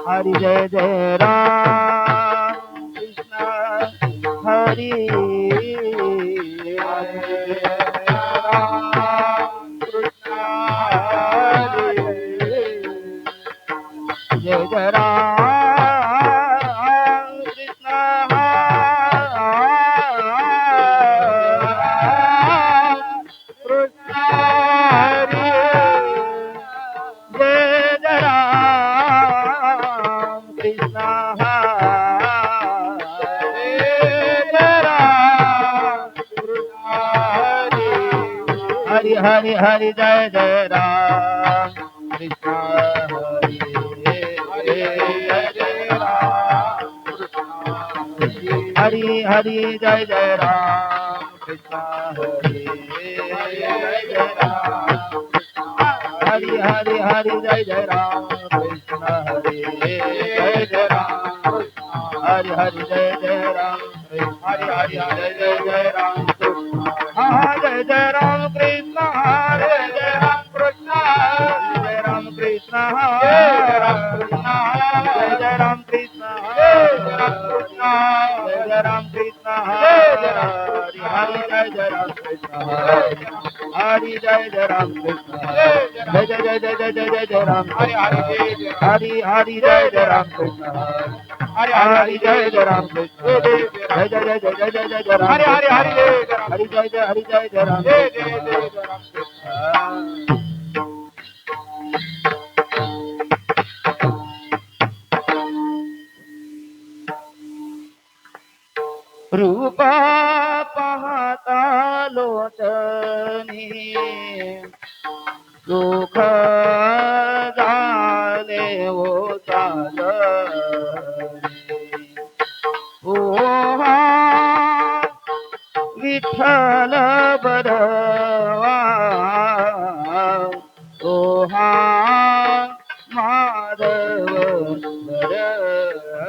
हरि जय जय राम कृष्ण हरि राम कृष्ण हरि जय जय राम कृष्ण कृष्ण हरि जय जय राम कृष्ण हरि हरि हरि जय जय राम कृष्ण हरि हरि हरि जय जय राम कृष्ण हरि हरि हरि हरि जय जय राम कृष्ण हरि जय जय राम हरि हरि जय जय राम हरि हरि जय जय जय राम जय जय राम कृष्ण हरे जय राम कृष्ण जय राम कृष्ण जय जय राम कृष्ण जय जय राम कृष्ण हरि हरि जय जय राम कृष्ण हरि जय जय राम कृष्ण जय जय जय जय जय जय जय जय राम हरि हरि हरि जय जय राम कृष्ण हरि हरि जय जय राम कृष्ण जय जय जय जय जय जय जय राम हरि हरि हरि हरि जय जय हरि जय जय राम जय जय जय राम कृष्ण रूप पाहता लोचनी सुख झाले ओ ओहा विठ्ठल बरवा ओहा माधव बरवा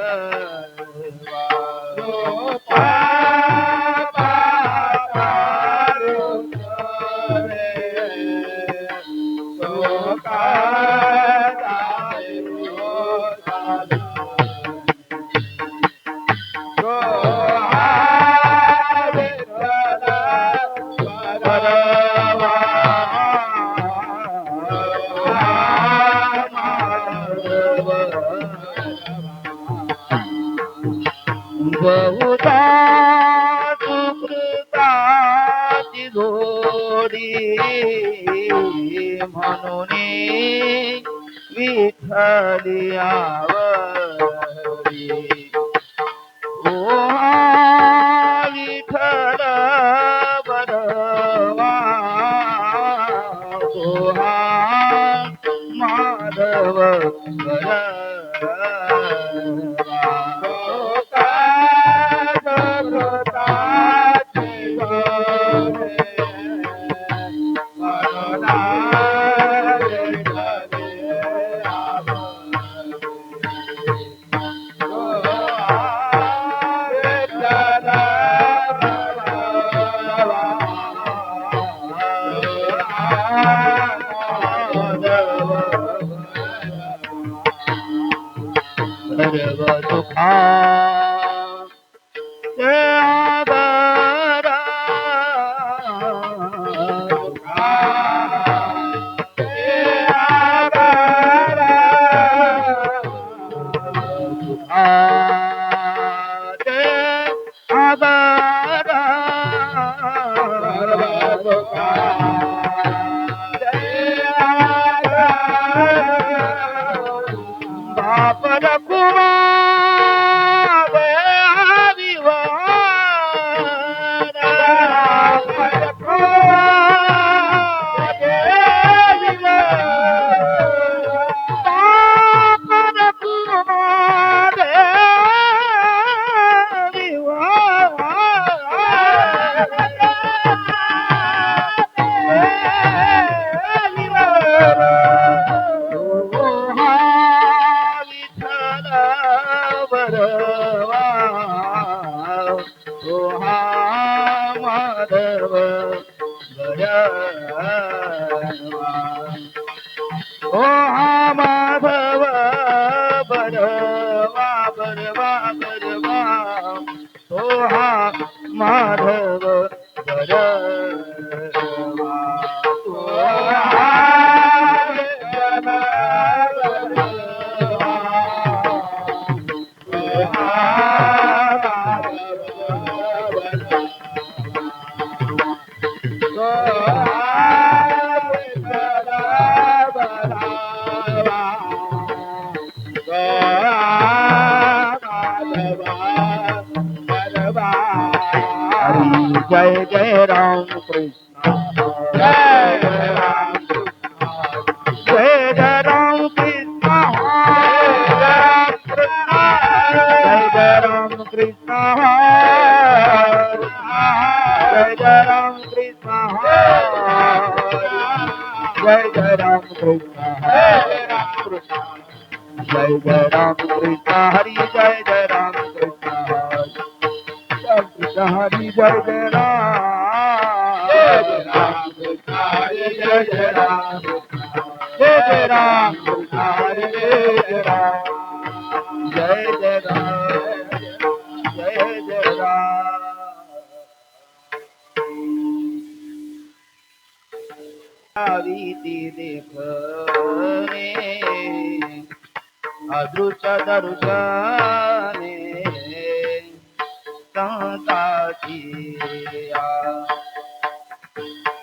बहुता सुकृताची जोडी म्हणून विठ्ठली आवडी ओ विठ्ठल बरवा ओहा माधव बरवा सर्व सुखा ओ हा माधव बरवा बरवा बरवा ओ हा माधव बरवा ओ हा जय जय राम कृष्ण जय राम जय जय राम कृष्ण जय राम कृष्ण जय जय राम कृष्ण जय जय राम कृष्ण जय जय राम कृष्ण हरि जय जय राम कृष्ण हरि जय जय राम कृष्ण हरि जय जय राम जय जय राम कृष्ण हरि जय जय राम जय जय राम जय जय राम रीति देखणे अदृश्य दर्शने संताची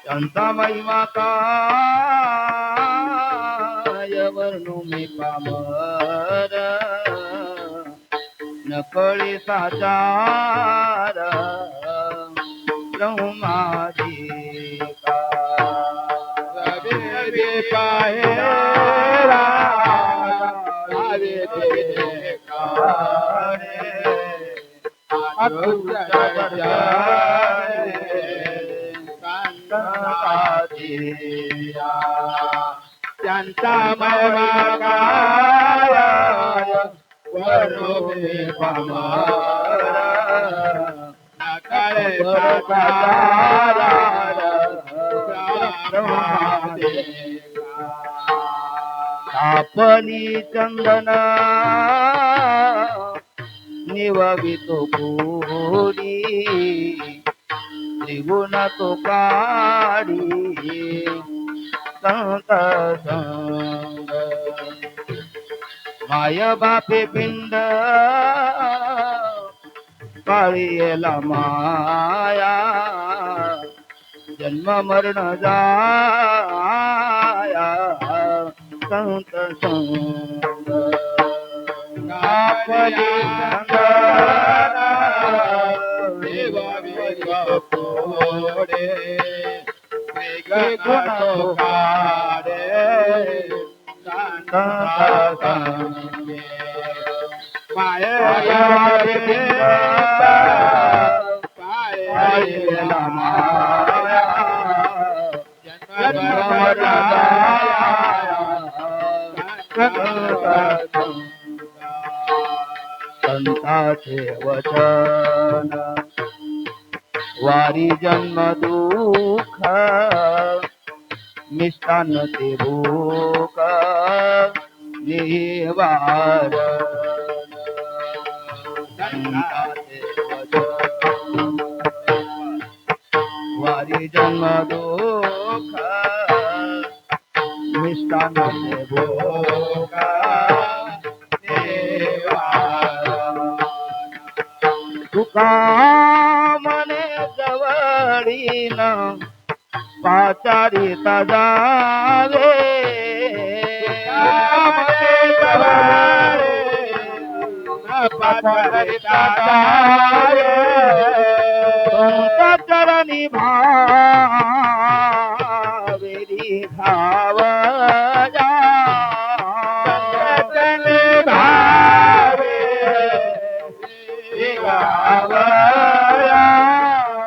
संता महिमा काय वर्णू मी पामर नकळी साचार ब्रह्मादिका पाहे त्यांचा महिमा काय वर्णो मे पामर नकळे साचार आपली चंदन निववितो कोडी त्रिगुण तो काढी संत संग माय बापे पिंड काळीला माया जन्म मरण जाया संत संग आपली कोडे गुण काढे संत संगे माया पायला माया संताचे वचन वारी जन्म दुःख मिष्टान ते भूक निवारण संताचे वचन वारी जन्म दुःख मिष्टान ते भूक तुका मने जवळीन पाचारिता जावे मने जवळीन पाचारिता जावे तुमचा चरणी भावेरी धाव जा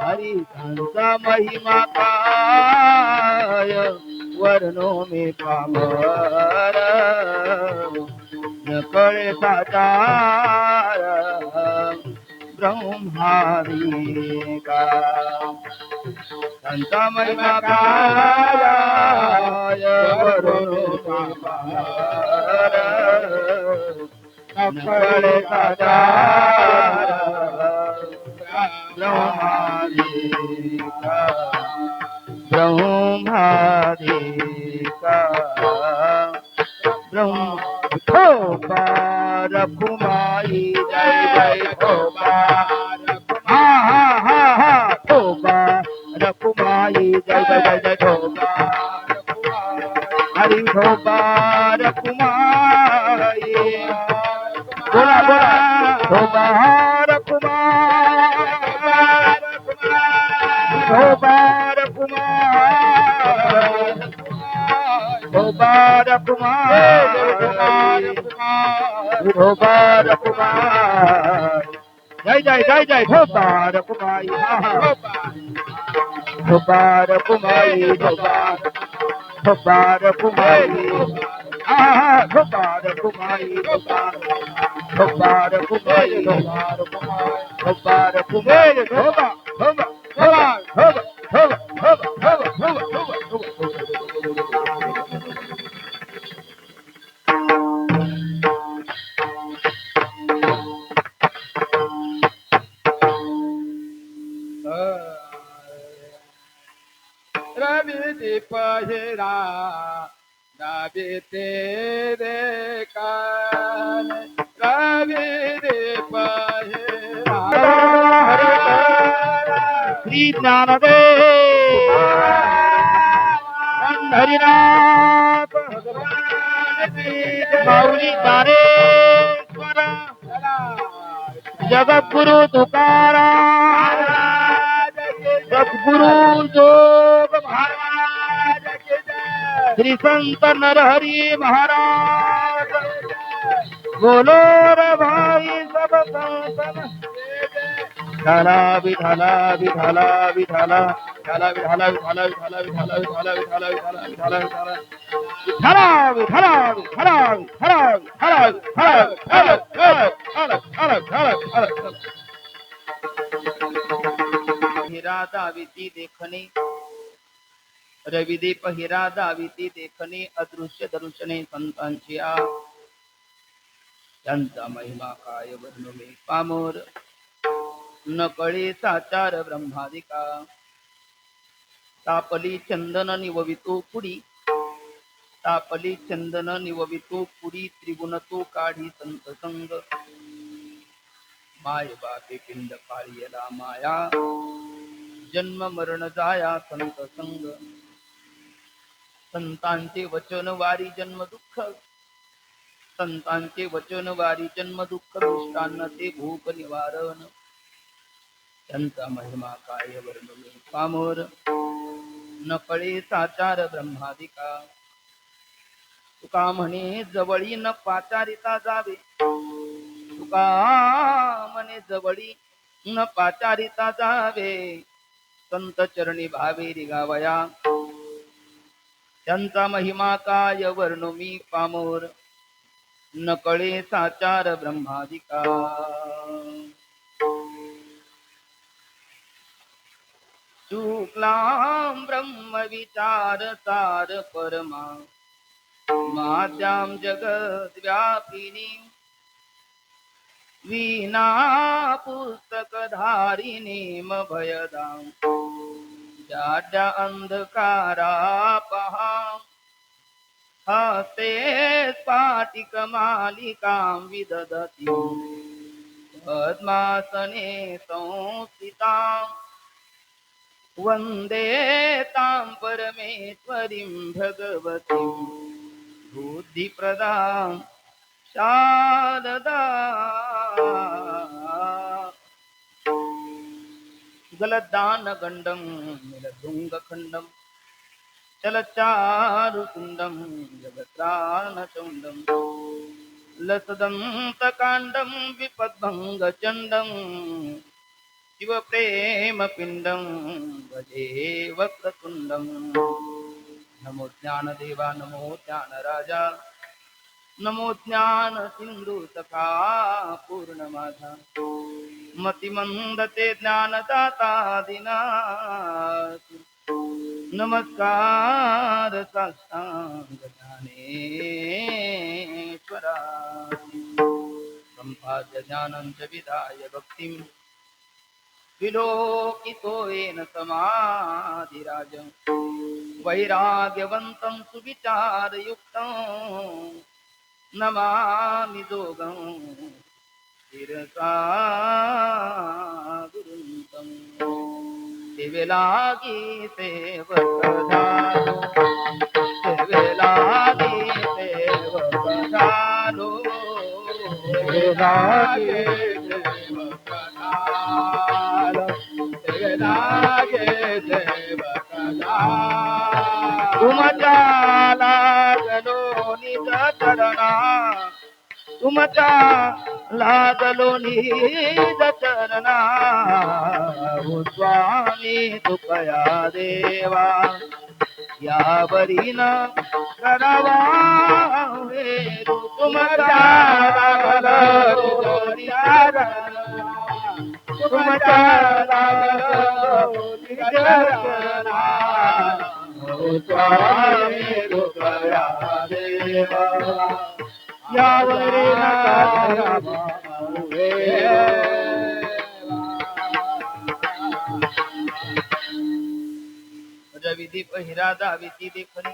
हरि संता महिमा काय वर्णो में पामर नकळे साचार ब्रह्मादिका त्यांचा महिमा काय वरून नकळे साचार ब्रह्मादिका ब्रह्मादिका ब्रह्म ठोबा रखुमाई जय जय ठोबा हा हा हा हा ठोबा रखुमाई जय जय जय जय ठोबा हरि ठोबा रखुमाई बोला बोला ठोबा रखुमाई ठोबा रखुमाई ठोबा रखुमाई ठोबा रखुमाई जय जय जय जय ठोबा रखुमाई ठोबा रखुमाई ठोबा ठोबा रखुमाई ठोबा रखुमाई ठोबा रखुमाई ठोबा रखुमाई ठोबा ठोबा ठोबा ठोबा ठोबा ठोबा ठोबा ठोबा रवि दीप हिरा रवि तेरे कान रवि दीप हिरा श्री ज्ञानदेव पंढरीनाथ माऊली ज्ञानेश्वर जगद्गुरु तुकाराम सद्गुरु जोग महाराज श्री संत नरहरी महाराज बोलो रे भाई सब संतन विठाला विठाला विठाला विठाला विठाला विठाला विठाला विठाला विठाला विठाला विठाला विठाला विठाला विठाला विठाला विठाला विठाला हिरा दाविती देखणे रविदीप हिरा दाविती देखणे अदृश्य दर्शने संतांची त्यांचा महिमा काय वर्णवे पामोर नकळे साचार ब्रह्मादिका तापली चंदन निववितो पुडी तापली चंदन निववितो पुडी त्रिगुण तो काढी संत संग माय बापे पिंड काळीला माया जन्म मरण जाया संत संग संतांचे वचन वारी जन्म दुःख संतांचे वचन वारी जन्म दुःख दृष्टान्न ते भूक निवारण त्यांचा महिमा काय वर्णवे पामोर नकळे साचार ब्रह्मादिका तुका म्हणे जवळी न पाचारिता जावे तुका म्हणे जवळी न पाचारिता जावे संत चरणी भावे रिगावया त्यांचा महिमा काय वर्णो मी पामोर नकळे साचार ब्रह्मादिका शुक्लां ब्रह्म विचार सार परमा माद्यां जगद व्यापिनी वीणा पुस्तक धारिणीम भयदां जाड्या अंधकारा पहा हस्ते स्फाटिक मालिकां विदधती पद्मासने संस्थितां वंदे तां परमेश्वरीं भगवतीं बुद्धिप्रदां शारदा गलदान गंडं निलदुंगखंडं चलचारुकुंडं जगत्राणचंडं लसदन्तकाण्डं विपद्भङ्गचण्डं शिवप्रेमपिण्डं भजे वक्रतुण्डं नमो ज्ञानदेवा नमो ज्ञानराजा नमो ज्ञान सिंधु सखा पूर्णमाधा मतिमंद ते ज्ञानदाता दिनाथ नमस्कार साष्टांग ज्ञानेश्वरा संपाद्य ज्ञानं च विधाय भक्तिं विलोकितो येन समाधिराजं वैराग्यवन्तं सुविचारयुक्तं नमामि जोगं शिरसा गुरुं सेवेलागी सेवक झालो सेवेलागी सेवक झालो सेवेलागे सेवक झालो सेवेलागे सेवक झालो तुमच्या लागलो निज चरणा तुमच्या लागलो निज चरणा ओ स्वामी तुकया देवा यावरी न करावा हेतू तुमच्या लागलो निज चरणा तुमच्या लागलो निज चरणा ओ स्वामी तुकया देवा यावरी न करावा रविदीप हिरा दाविती देखणे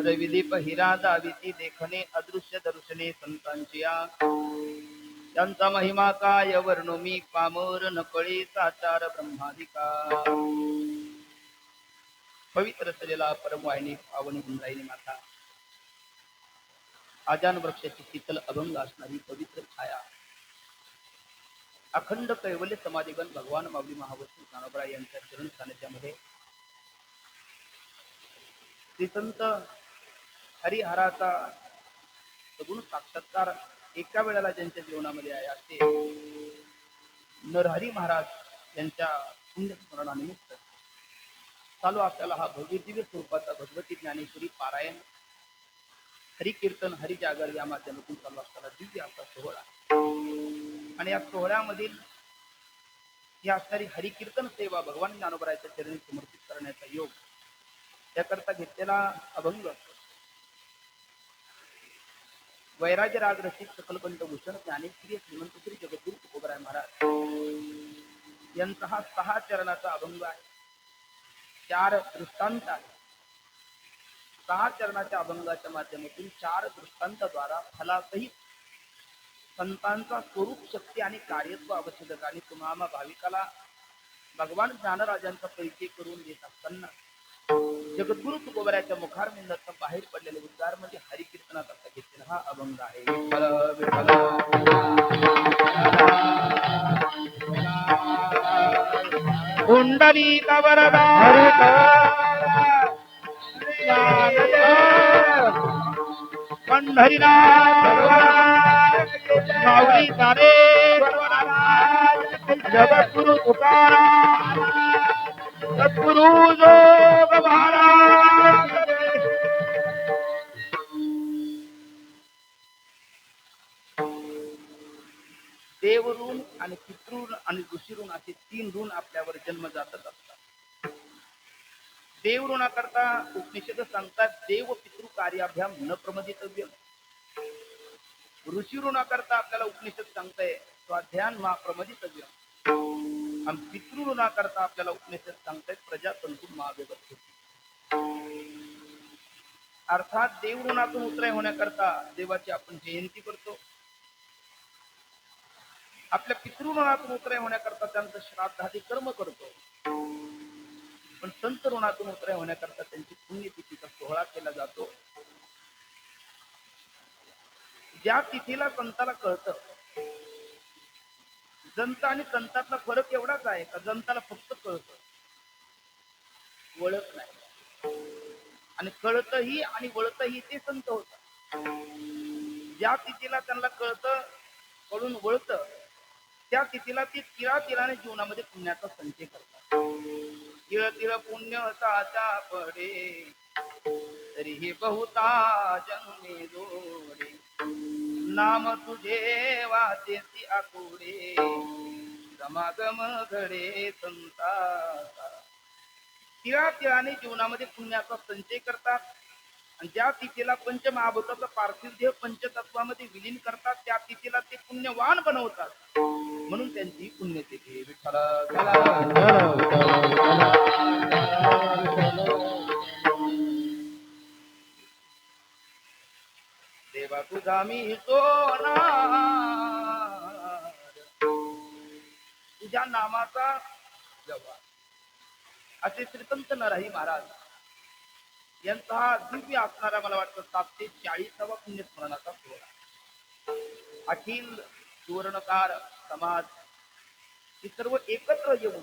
रविदीप हिरा दाविती देखणे अदृश्य दर्शने संतांची त्यांचा महिमा काय वर्णो मी पामर नकळी साचार ब्रह्मादिका पवित्र सलेला परमवाहिनी पावनी गुंजाईनी माता आजान वृक्षाची शीतल अभंग असणारी पवित्र छाया अखंड कैवल्य समाधिगण भगवान माऊली महावस्ती ज्ञानोबा यांच्या चरण सानिध्यामध्ये श्री संत हरिहराचा सगुण साक्षात्कार एका वेळेला ज्यांच्या जीवनामध्ये आहे असे नरहरी महाराज यांच्या पुण्यस्मरणानिमित्त चालू आपल्याला हा भव्य दिव्य स्वरूपाचा भगवती ज्ञानेश्वरी पारायण हरिकीर्तन हरिजागर या माध्यमातून चालू असताना दिव्य असा सोहळा आणि या सोहळ्यामधील या असणारी हरिकीर्तन सेवा भगवान ज्ञानोबरायाच्या चरणी समर्पित करण्याचा योग त्याकरता घेतलेला अभंग वैराग्य राग रसिक सकलकंठ भूषण ज्ञानेश्वरी श्रीमंत श्री जगद्गुरु तुकोबराय महाराज यांचा हा 6 चरणाचा अभंग आहे 4 दृष्टांत आहे 6 चरणाच्या अभंगाच्या माध्यमातून 4 दृष्टांताद्वारा फलासहित संतांचा स्वरूप शक्ती आणि कार्यत्व आवश्यक आणि तुम्हाला भाविकाला भगवान ज्ञानराजांचा परिचय करून देत असताना जगद्गुरु तुकोबरायाच्या मुखारविंदाचा बाहेर पडलेले उद्गार म्हणजे हरिकीर्तनात आता घेतलेला हा अभंग आहे कुंडली कवरदा पंढरीनाथ माऊली तारे जगद्गुरु तुकाराम सद्गुरु जोग महाराज देव ऋण आणि पितृ आणि ऋषी ऋण असे 3 ऋण आपल्यावर जन्मजातच असतात. देव ऋणाकरता उपनिषद सांगतात देव पितृ कार्याभ्याम न प्रमदितव्य. ऋषी ऋणाकरता आपल्याला उपनिषद सांगताय स्वाध्यान मा प्रमदितव्य. आणि पितृ ऋणाकरता आपल्याला उपनिषद सांगताय प्रजातंतु मा व्यवस्थित. अर्थात देव ऋणातून उतराय होण्याकरता देवाची आपण जयंती करतो. आपल्या पितृऋणातून उतराय होण्याकरता त्यांचं श्राद्धादी कर्म करतो. पण संत ऋणातून उतराय होण्याकरता त्यांची पुण्यतिथीचा सोहळा केला जातो. ज्या तिथीला संताला कळतं जनता आणि संतातला फरक एवढाच आहे का जनताला फक्त कळतं वळत नाही. आणि कळतही आणि वळतही ते संत होतात. ज्या तिथीला त्यांना कळतं कळून वळतं त्या तिथीला ते तिळातिळाने जीवनामध्ये पुण्याचा संचय करतात. तिळ तिळ पुण्य साचा पडे तरी हे बहुता जन्मे जोडे नाम तुझे वाचेसी आकुडे समागम घडे संताचा तिळाने जीवनामध्ये पुण्याचा संचय करतात आणि ज्या तिथीला पंचमहाभूताचा पार्थिव देह पंचतत्वामध्ये विलीन करतात त्या तिथीला ते पुण्यवान बनवतात म्हणून त्यांची पुण्यतिथी विठ्ठल देवा तुझा मी सोनार तुझ्या नामाचा जवा असे श्रीसंत नरहरी महाराज यांचा हा दिव्य असणारा मला वाटतं 740वा पुण्यस्मरणाचा सोहळा अखिल सुवर्णकार समाज ही सर्व एकत्र येऊन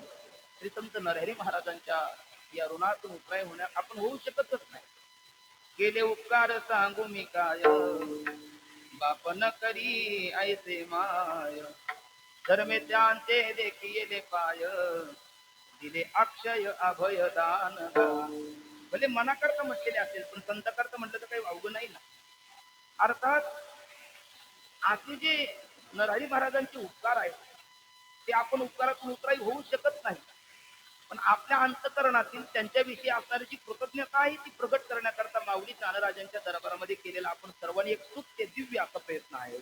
श्रीसंत नरहरी महाराजांच्या या ऋणातून उतराय होण्यास आपण होऊ शकतच नाही. केले उपकार सांगू मी काय बापन करी ऐसे माय धर्मे त्यांचे देखिले पाय दिले अक्षय अभय दान भले मनाकरता म्हटलेले असेल पण संताकरता म्हटलं तर काही वावगं नाही ना. अर्थात असे जे नरहरी महाराजांचे उपकार आहेत ते आपण उपकारातून उतराई होऊ शकत नाही पण आपल्या अंतकरणातील त्यांच्याविषयी असणारी जी कृतज्ञता आहे ती प्रगट करण्याकरता माऊली ज्ञानराजांच्या दरबारामध्ये केलेला आपण सर्वांनी एक स्तुत्य दिव्य असा प्रयत्न आहे.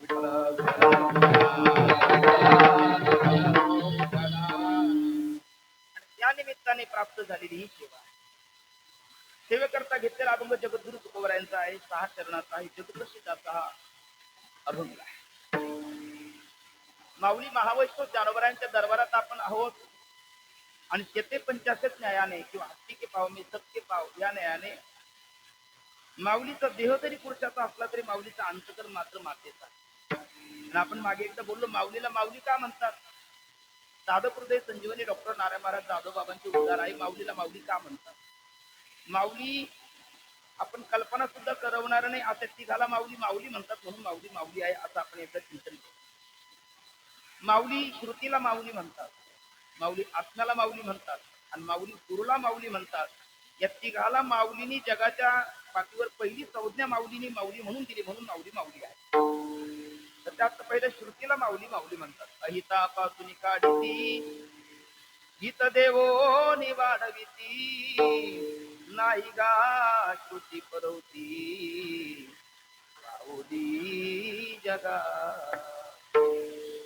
त्या निमित्ताने प्राप्त झालेली ही सेवा सेवेकरता घेतलेला अभंग जगद्गुरु तुकोबरायांचा आहे. 6 चरणाचा आहे जगप्रसिद्धाचा हा अभंग आहे. माऊली महावैष्णव ज्ञानोबरायांच्या दरबारात आपण आहोत आणि शेते 85 न्यायाने किंवा हत्ती के पाव मी सत्य पाव या न्यायाने माऊलीचा देह तरी पुरुषाचा असला तरी माऊलीचा अंतकर मात्र मातेचा. आणि आपण मागे एकदा बोललो माऊलीला माऊली का म्हणतात. साधक हृदय संजीवनी डॉक्टर नारायण महाराज जाधव बाबांची उद्गार आहे. माऊलीला माऊली का म्हणतात. माऊली आपण कल्पना सुद्धा करवणार नाही अशा तिघाला माऊली माऊली म्हणतात म्हणून माऊली माऊली आहे असं आपण एकदा चिंतन केलं. माऊली श्रुतीला माऊली म्हणतात, माऊली आत्म्याला माऊली म्हणतात आणि माऊली गुरुला माऊली म्हणतात. या तिघाला माऊलीनी जगाच्या पाठीवर पहिली संज्ञा माऊलीनी माऊली म्हणून दिली म्हणून माऊली माऊली आहे. तर त्यात पहिल्या श्रुतीला माऊली माऊली म्हणतात. अहितापासून काढिती हित देवो निवाडविती नाही गा श्रुती परवती माऊली जगा.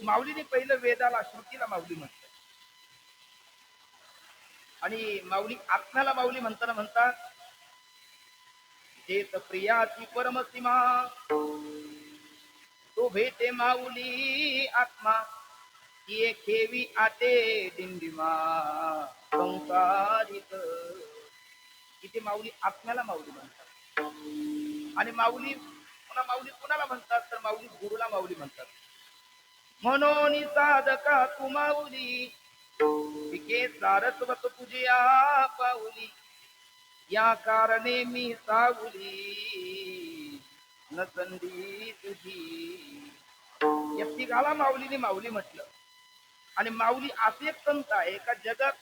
माऊलीने पहिलं वेदाला श्रुतीला माऊली म्हटलं आणि माऊली आत्म्याला माऊली म्हणताना म्हणतात जेत प्रियाची परमसीमा तो भेटे माऊली आत्मा ये खेवी आते दिंडिमा संसारिक. इथे माऊली आत्म्याला माऊली म्हणतात आणि माऊली कुणाला म्हणतात तर माऊली गुरुला माऊली म्हणतात. म्हणून साधका तू माऊली पिके सारस्वत तुझ्या पाऊली या कारणे मी सावली नसंदी तुझी. या तिघाला माऊलीने माऊली म्हटलं आणि माऊली असे एक संत आहे का जगात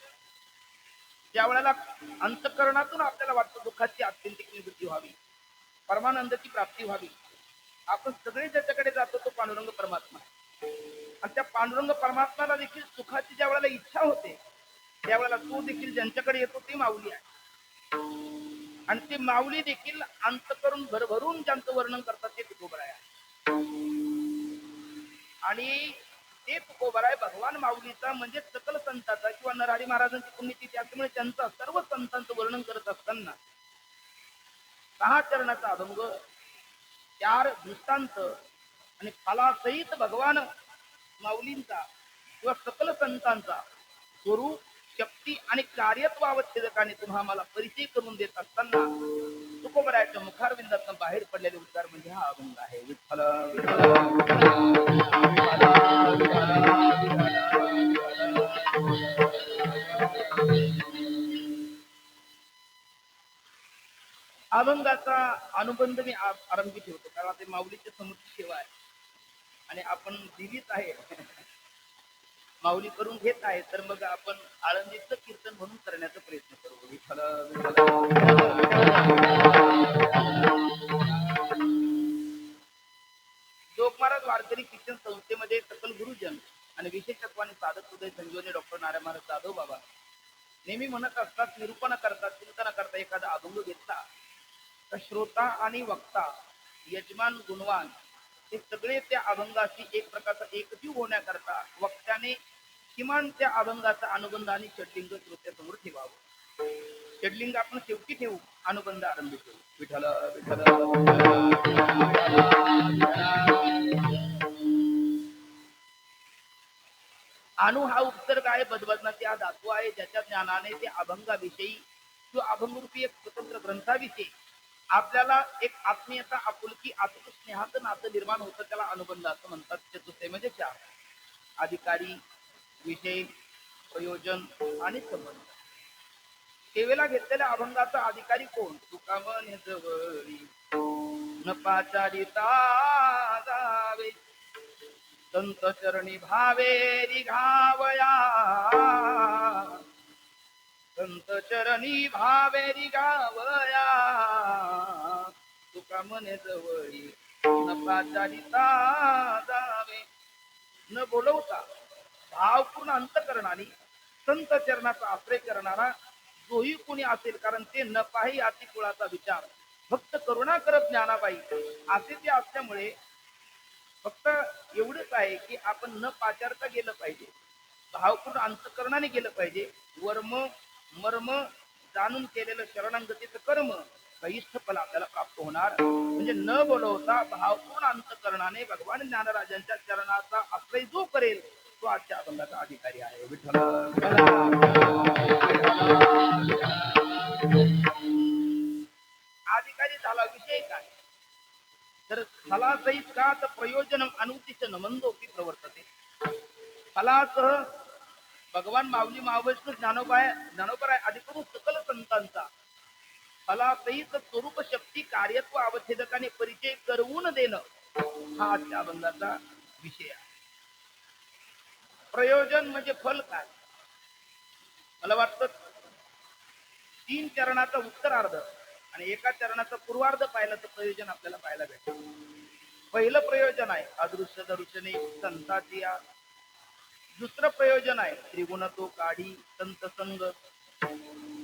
ज्या वेळेला अंतकरणातून आपल्याला वाटतं दुःखाची आत्यंतिक निवृत्ती व्हावी परमानंदाची प्राप्ती व्हावी आपण सगळे ज्याच्याकडे जातो तो पांडुरंग परमात्मा आणि त्या पांडुरंग परमात्म्याला देखील सुखाची ज्या वेळेला इच्छा होते त्यावेळेला तो देखील ज्यांच्याकडे येतो ती माऊली आहे आणि ती माऊली देखील अंतकरून भरभरून ज्यांचं वर्णन करतात ते तुकोबराय आहे. आणि ते तुकोबराय भगवान माऊलीचा म्हणजे सकल संतांचा किंवा नरहरी महाराजांची पुण्यतिथी त्यामुळे त्यांचा सर्व संतांचं वर्णन करत असताना 6 चरणाचा अभंग 4 दृष्टांत आणि फलासहित भगवान माऊलींचा किंवा सकल संतांचा स्वरूप शक्ती आणि कार्यत्वावच्छेदकाने तुम्हा मला परिचय करून देत असताना तुकोबरायाच्या मुखारविंदातून बाहेर पडलेले उद्गार म्हणजे हा अभंग आहे. विठ्ठल अभंगाचा अनुबंध मी आरंभी ठेवतो कारण ते माऊलीच्या समोरची सेवा आहे आणि आपण दिलीच आहे माऊली करून घेत आहे तर मग आपण आळंदीचं कीर्तन म्हणून करण्याचा प्रयत्न करू. विठ्ठल जोग महाराज वारकरी शिक्षण संस्थेमध्ये सकल गुरुजन आणि विशेषत्वाने साधक हृदय संजीवनी डॉक्टर नारायण महाराज जाधव बाबा नेहमी म्हणत असतात निरूपण करतात अभंग घेतला तर श्रोता आणि वक्ता, यजमान गुणवान हे सगळे त्या अभंगाशी एक प्रकारचा एकजीव होण्याकरता वक्त्याने किमान त्या अभंगाचा अनुबंध आणि षडलिंग श्रोत्यासमोर ठेवावं. षडलिंग आपण शेवटी ठेवू, अनुबंध आरंभी ठेवू. विठ्ठल विठ्ठल अनु हा उपसर्ग आहे, बदबदनाचे हा धातू आहे, ज्याच्या ज्ञानाने ते अभंगाविषयी किंवा अभंगरूपी एक स्वतंत्र ग्रंथाविषयी आपल्याला एक आत्मीयता, आपुलकी, आत्म स्नेहाचं नातं निर्माण होतं, त्याला अनुबंध असं म्हणतात. चतुर्थ म्हणजे चार: अधिकारी, विषय, प्रयोजन आणि संबंध. सेवेला घेतलेल्या अभंगाचा अधिकारी कोण? तुका म्हणे जवळी न पाचारिता जावे, संत चरणी भावे रिघावया, संत चरणी भावे रिघावया, तुका म्हणे जवळी न पाचारिता जावे. न बोलवता भावपूर्ण अंतकरणाने संत चरणाचा आश्रय करणारा जोही कोणी असेल, कारण ते न पाही अति कुळाचा विचार, फक्त करुणा करत ज्ञानाबाई असे ते असल्यामुळे फक्त एवढंच आहे की आपण न पाचारता गेलं पाहिजे, भावपूर्ण अंतकरणाने गेलं पाहिजे. वर्म मर्म जाणून केलेलं शरणांगतीचं कर्म इष्ट फल आपल्याला प्राप्त होणार. म्हणजे न बोलवता भावपूर्ण अंतकरणाने भगवान ज्ञानराजांच्या चरणाचा आश्रय जो करेल तो आजच्या अभंगाचा अधिकारी आहे. विठ्ठल अधिकारी झाला. विषय काय? तर फलासहित का तर प्रयोजन अनुतिशन मंदोपी प्रवर्तते. फलासह भगवान माऊली महावैष्णव ज्ञानोबा अधिकरून सकल संतांचा फलासहित स्वरूप शक्ती कार्यत्व अवच्छेदकाने परिचय करवून देणं हा आजच्या अभंगाचा विषय आहे. प्रयोजन म्हणजे फल काय? मला वाटतं 3 चरणाचा उत्तरार्ध आणि एका चरणाचा पूर्वार्ध पाहिलं तर प्रयोजन आपल्याला पाहायला भेटतं. पहिलं प्रयोजन आहे अदृश्य दर्शने संताची. दुसरं प्रयोजन आहे त्रिगुणतो काढी संत संग.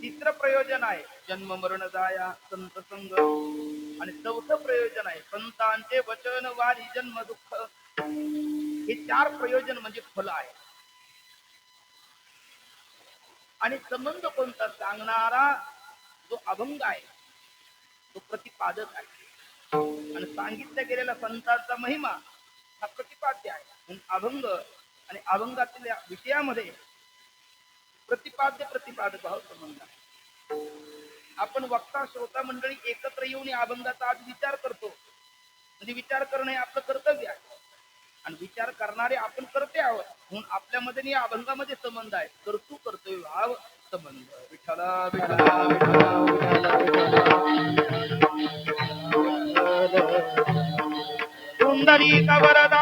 तिसरं प्रयोजन आहे जन्म मरण जाया संत संग. आणि चौथं प्रयोजन आहे संतांचे वचन वारी जन्म दुःख. हे 4 प्रयोजन म्हणजे फल आहे. आणि संबंध कोणता सांगणारा जो अभंग आहे तो प्रतिपादक आहे. आणि सांगितल्या गेलेला संतांचा महिमा हा प्रतिपाद्य आहे. म्हणून अभंग आणि अभंगातील विषयामध्ये प्रतिपाद्य प्रतिपादक भाव संबंध आहे. आपण वक्ता श्रोता मंडळी एकत्र येऊन या अभंगाचा आज विचार करतो. म्हणजे विचार करणे आपलं कर्तव्य आहे आणि विचार करणारे आपण करते आहोत. म्हणून आपल्यामध्ये या अभंगामध्ये संबंध आहे. कर्तृ कर्तव्य भाव संबंध. विठ्ठला विठ्ठला सुंदरी कवरदा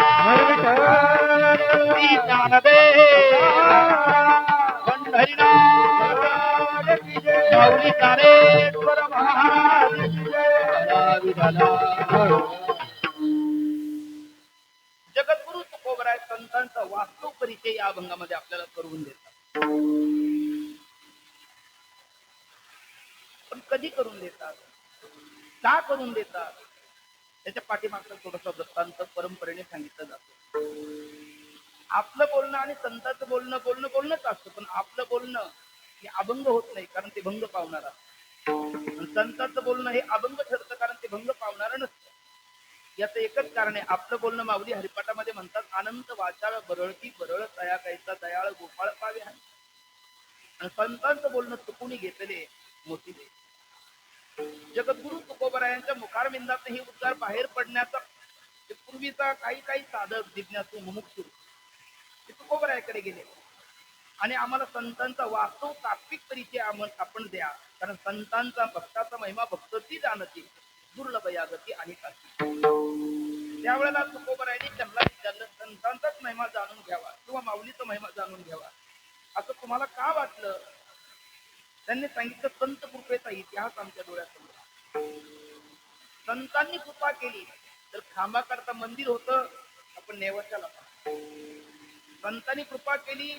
ज्ञानदे पंढरीनाथ माऊली तारेश्वर महाराज जगद्गुरु तुकोबराय संतांचा वास्तव परिचय या अभंगामध्ये आपल्याला करून देतात. पण कधी करून देतात, का करून देतात, त्याच्या पाठीमागचा थोडासा वृत्तांत परंपरेने सांगितलं जातं. आपलं बोलणं आणि संतांचं बोलणंच असतं. पण आपलं बोलणं हे अभंग होत नाही, कारण ते भंग पावणार असतं. संतांचं बोलणं हे अभंग ठरतं, कारण ते भंग पावणार नसतं. याचं एकच कारण आहे, आपलं बोलणं माऊली हरिपाठामध्ये म्हणतात अनंत वाचाळ बरळती बरळ तया कैसा दयाळ गोपाळ पावे आहे. आणि संतांचं बोलणं चुकून घेतले मोठी दे. जगद्गुरु तुकोबरायांच्या मुखारविंदात हे उद्गार बाहेर पडण्याचा पूर्वीचा काही साधक जिज्ञासू मुमुक्षू ते तुकोबरायाकडे गेले आणि आम्हाला संतांचा वास्तव तात्विक परिचय आपण द्या, कारण संतांचा भक्ताचा महिमा भक्तची जाणती दुर्लभ यागती आणि त्यावेळेला तुकोबरायांनी त्यांना विचारलं संतांचाच महिमा जाणून घ्यावा किंवा माऊलीचा महिमा जाणून घ्यावा असं तुम्हाला का वाटलं? त्यांनी सांगितलं संत कृपेचा इतिहास आमच्या डोळ्यासमोर. संतांनी कृपा केली तर खांबाकरता मंदिर होतं, आपण नेवत्याला. संतांनी कृपा केली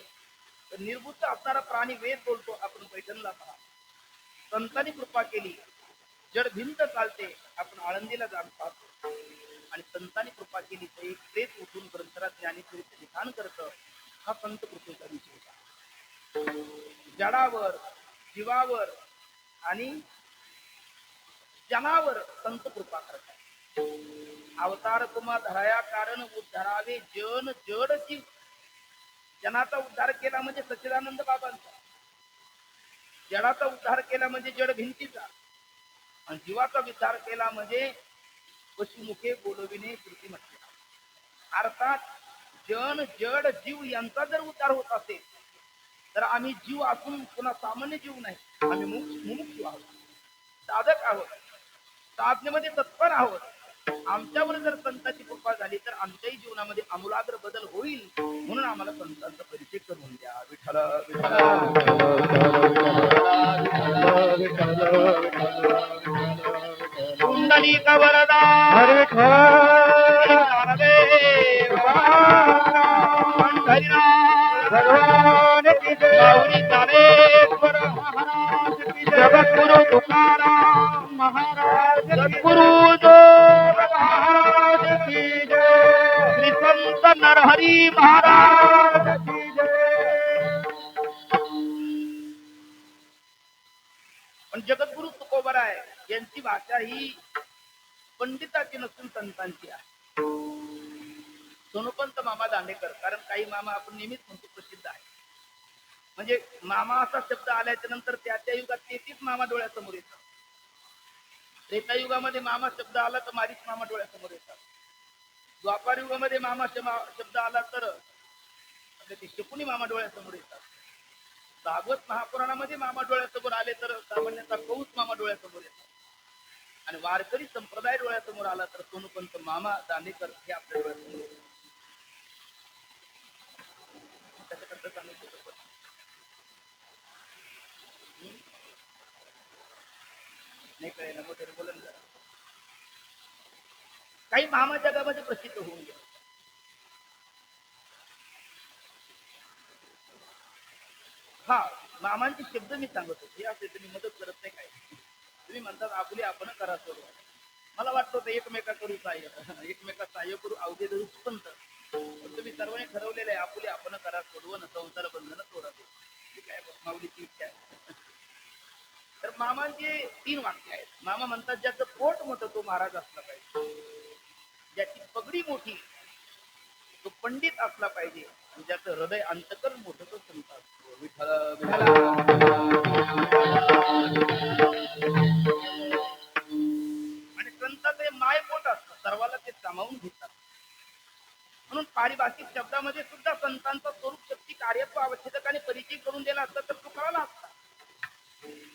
तर निर्बुद्ध असणारा प्राणी वेद बोलतो, आपण पैठणला पहा. संतांनी कृपा केली, जड भिंत चालते, आपण आळंदीला जाण पाहतो. आणि संतांनी कृपा केली तर एक प्रेत उठून ग्रंथराज ज्ञानेश्वरीचे लिखाण करतं. हा संत कृपेचा विषय. जडावर, जीवावर आणि जनावर संत कृपा करतात. अवतार तुम्हा धराया कारण उद्धरावे जन जड जीव. जनाचा उद्धार केला म्हणजे सच्चिदानंद बाबांचा, जडाचा उद्धार केला म्हणजे जड भिंतीचा, आणि जीवाचा उद्धार केला म्हणजे पशुमुखे बोलविणे श्रुती म्हटले. अर्थात जन जड जीव यांचा जर उद्धार होत असेल तर आम्ही जीव असून पुन्हा सामान्य जीव नाही, आम्ही मुमुक्षु आहोत, साधक आहोत, साधनेमध्ये तत्पर आहोत. आमच्यावर जर संतांची कृपा झाली तर आमच्याही जीवनामध्ये आमूलाग्र बदल होईल. म्हणून आम्हाला संतांचा परिचय करून द्या. विठ्ठल कुंडलिक वरदा भगवान की गौरी ज्ञानेश्वर महाराज की जगद्गुरु तुकाराम महाराज सद्गुरु जोग महाराज की जय श्री संत नरहरी महाराज. की जय. पण जगद्गुरु तुकोबराय यांची भाषा ही पंडिताची नसून संतांची आहे. सोनोपंत मामा दांडेकर, कारण काही मामा आपण नेहमीच म्हणतो प्रसिद्ध आहे. म्हणजे मामा असा शब्द आल्याच्या नंतर त्या युगात तेच मामा डोळ्यासमोर येतात. त्रेतायुगामध्ये मामा शब्द आला तर मारीच मामा डोळ्यासमोर येतात. द्वापार युगामध्ये मामा शब्द आला तर आपले ते शकुनी मामा डोळ्यासमोर येतात. भागवत महापुराणामध्ये मामा डोळ्यासमोर आले तर सामान्यतः कौस मामा डोळ्यासमोर येतात. आणि वारकरी संप्रदाय डोळ्यासमोर आला तर सोनोपंत मामा दांडेकर हे आपल्या डोळ्यासमोर येतात. त्याच्याकडे सांगितलं नाही कळेल मोठे बोलन. काही मामा जगामध्ये प्रसिद्ध होऊन गेले. हा मामांचे शब्द मी सांगत होते. असे तुम्ही मदत करत नाही काय. तुम्ही म्हणतात आपली आपण करा सोडू. मला वाटतं होतं एकमेका करू सहाय्य, एकमेका सहाय्य करू अवघे धरू पंत. तुम्ही सर्वांनी ठरवलेलं आहे आपली आपण करा सोडवून संसार बंधन सोडावे. ठीक आहे, माऊलीची इच्छा आहे. तर मामांचे 3 वाक्य आहेत. मामा म्हणतात ज्याचं पोट मोठं तो महाराज असला पाहिजे, ज्याची पगडी मोठी तो पंडित असला पाहिजे, आणि ज्याचं हृदय अंतकरण मोठं तो संत असतो. विठ्ठल आणि संतांचे मायपोट असतं, सर्वाला ते सामावून घेतात. म्हणून पारिभाषिक शब्दामध्ये सुद्धा संतांचा स्वरूप शक्ती कार्यत्व आवश्यक आणि परिचय करून दिला असता तर तो कळाला असता.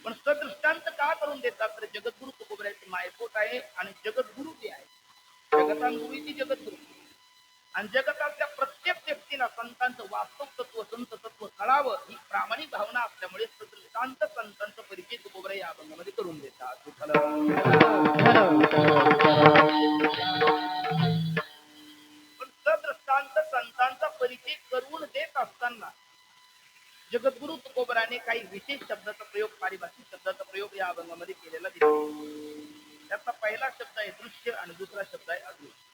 पण सदृष्टांत का करून देतात तर जगद्गुरु तुकोबरायचे मायपोट आहे आणि जगद्गुरु जे आहे जगतांगुरूची जगद्गुरु, आणि जगतातल्या प्रत्येक व्यक्तीला संतांचं वास्तव तत्व संत तत्व कळावं ही प्रामाणिक भावना असल्यामुळे सदृष्टांत संतांचा परिचय तुकोबराय या अभंगामध्ये करून देतात. पण सदृष्टांत संतांचा परिचय करून देत असताना जगद्गुरु तुकोबराने काही विशेष शब्दाचा प्रयोग, पारिभाषिक शब्दाचा प्रयोग या अभंगामध्ये केलेला दिसतो. त्याचा पहिला शब्द आहे दृश्य आणि दुसरा शब्द आहे अदृश्य.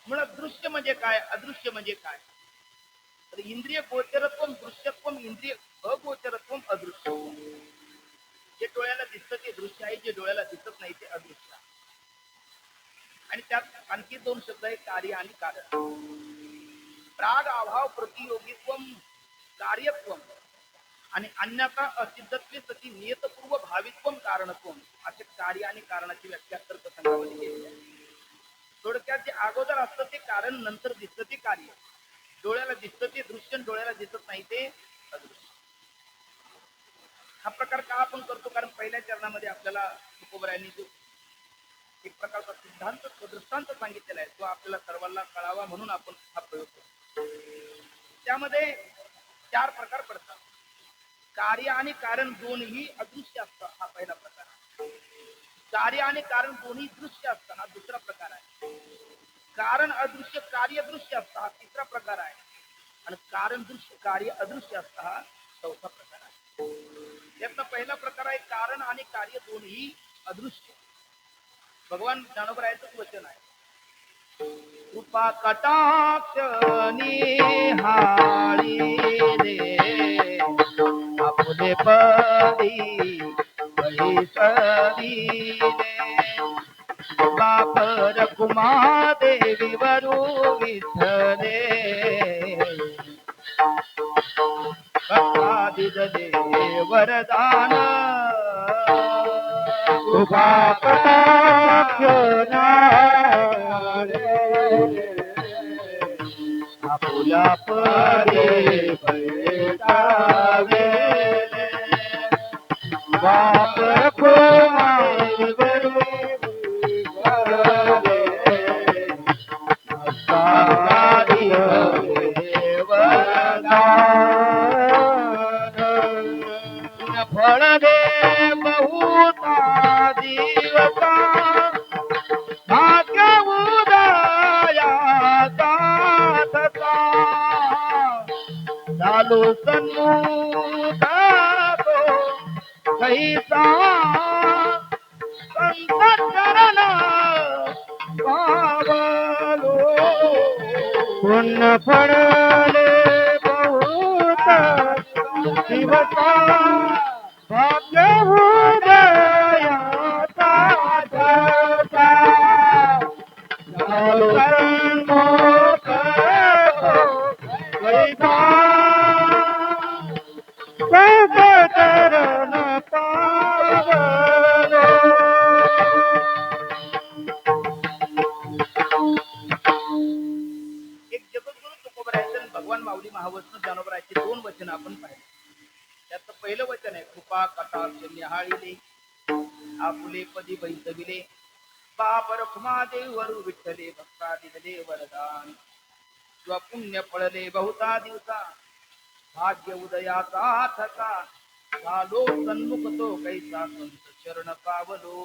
मुळात दृश्य म्हणजे काय, अदृश्य म्हणजे काय तर इंद्रिय गोचरत्व दृश्यत्व, इंद्रिय अगोचरत्व अदृश्य. जे डोळ्याला दिसतं ते दृश्य आहे, जे डोळ्याला दिसत नाही ते अदृश्य आहे. आणि त्यात आणखी 2 शब्द आहेत कार्य आणि कारण. प्राग अभाव प्रतियोगित्व कार्यत्व आणि अन्यथा असिद्धत्वे सती नियतपूर्व भावित्व कारणत्व असे कार्य आणि कारणाची व्याख्या तर्कसंग्रहामध्ये केली आहे. थोडक्यात जे अगोदर असतं ते कारण, नंतर दिसतं ते कार्य. डोळ्याला दिसतं ते दृश्य, डोळ्याला दिसत नाही ते अदृश्य. हा प्रकार का आपण करतो कारण पहिल्या चरणामध्ये आपल्याला तुकोबरायांनी जो एक प्रकारचा सिद्धांत दृष्टांत सांगितलेला आहे तो आपल्याला सर्वांना कळावा म्हणून आपण हा प्रयोग करतो. त्यामध्ये 4 प्रकार पडतात. कार्य आणि कारण दोन्ही अदृश्य असतात हा पहिला प्रकार. कार्य आणि कारण दोन्ही दृश्य असतात हा दुसरा प्रकार आहे. कारण अदृश्य कार्य दृश्य असता हा तिसरा प्रकार आहे. आणि कारण दृश्य कार्य अदृश्य असता हा चौथा प्रकार आहे. यातला पहिला प्रकार आहे कारण आणि कार्य दोन्ही अदृश्य. भगवान ज्ञानोबरायांचंच वचन आहे. कृपा कटाक्ष निहाळीले आपले पदी पैसविले बाप रकुमा देवी वरू विठ्ठले भक्तादिदले वरदान कृपा कटाक्ष आपुल्या पदे पैसावे बाप रखुमाई वरू फळ दे बहुता दिवसा भाग्य उदयाचा तसा चालू सन्मुख तो कैसा संत चरण पावलो पुण्य फळले बहुत दिवसा भाग्य उदयाचा तसा चालू सन्मुख कैसा संत चरण पावलो. एक जगद्गुरु तुकोबरायचं आणि भगवान माऊली महावस्त्र ज्ञानोबरायचे दोन वचन आपण पाहिले. त्याचं पहिलं वचन आहे कृपा कटाक्ष निहाळीले आपुले पदी बैसविले बाप रखुमा देव वरू विठ्ठले भक्तादिदले वरदान किंवा पुण्य फळले बहुता दिवसा भाग्य उदयाचा थका झालो सन्मुख तो कैसा संत चरण पावलो.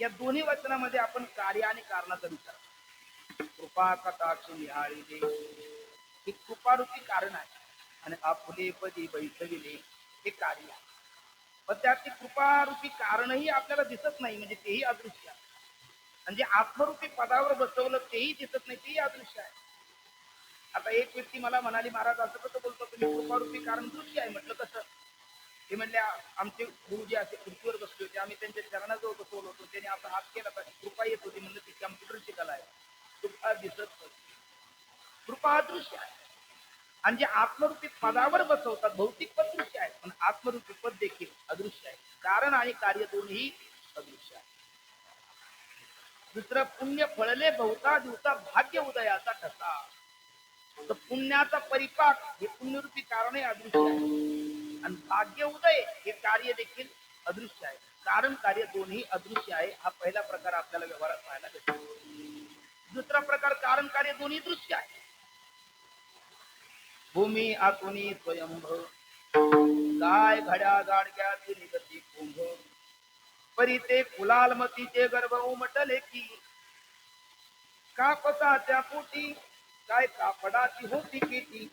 या दोन्ही वचनामध्ये आपण कार्य आणि कारणाचा विचार. कृपा कटाक्ष निहाळीले हे कृपारूपी कारण आहे आणि आपुले पदी बैसविले हे कार्य आहे. पण त्यात कृपारूपी कारणही आपल्याला दिसत नाही, म्हणजे तेही अदृश्य आहे. म्हणजे आत्मरूपी पदावर बसवलं तेही दिसत नाही, तेही अदृश्य आहे. आता एक व्यक्ती मला म्हणाली, महाराज असं कसं बोलतो तुम्ही, कृपारूपी कारण दृश्य आहे. म्हटलं कसं? ते म्हणले आमचे गुरुजी असे खुर्चीवर बसले होते, आम्ही त्यांच्या चरणाजवळ बसवलो होतो, त्याने असा हात केला तर कृपा येत होती. म्हणलं ती कम्प्युटरची कला आहे, कृपा दिसत होती. कृपा अदृश्य आहे. आणि जे आत्मरूपी पदावर बसवतात भौतिक पद दृश्य आहे, पण आत्मरूपी पद देखील अदृश्य आहे. कारण आणि कार्य दोन्ही अदृश्य आहे. दुसरं पुण्य फळले बहुता दिवसा भाग्य उदयाचा ठसा. तर पुण्याचा परिपाक हे पुण्यरूपी कारण अदृश्य आहे आणि भाग्य उदय हे कार्य देखील अदृश्य आहे. कारण कार्य दोन्ही अदृश्य आहे. हा पहिला प्रकार आपल्याला व्यवहारात पाहायला भेटतो. दुसरा प्रकार कारण कार्य दोन्ही दृश्य आहे. भूमी आतुनी स्वयंभ गाय घड्या गाडग्याची निगती कुंभ परी ते कुलालमतीचे गर्भ उमटले की कापसाच्या पोटी काय कापडाची होती किती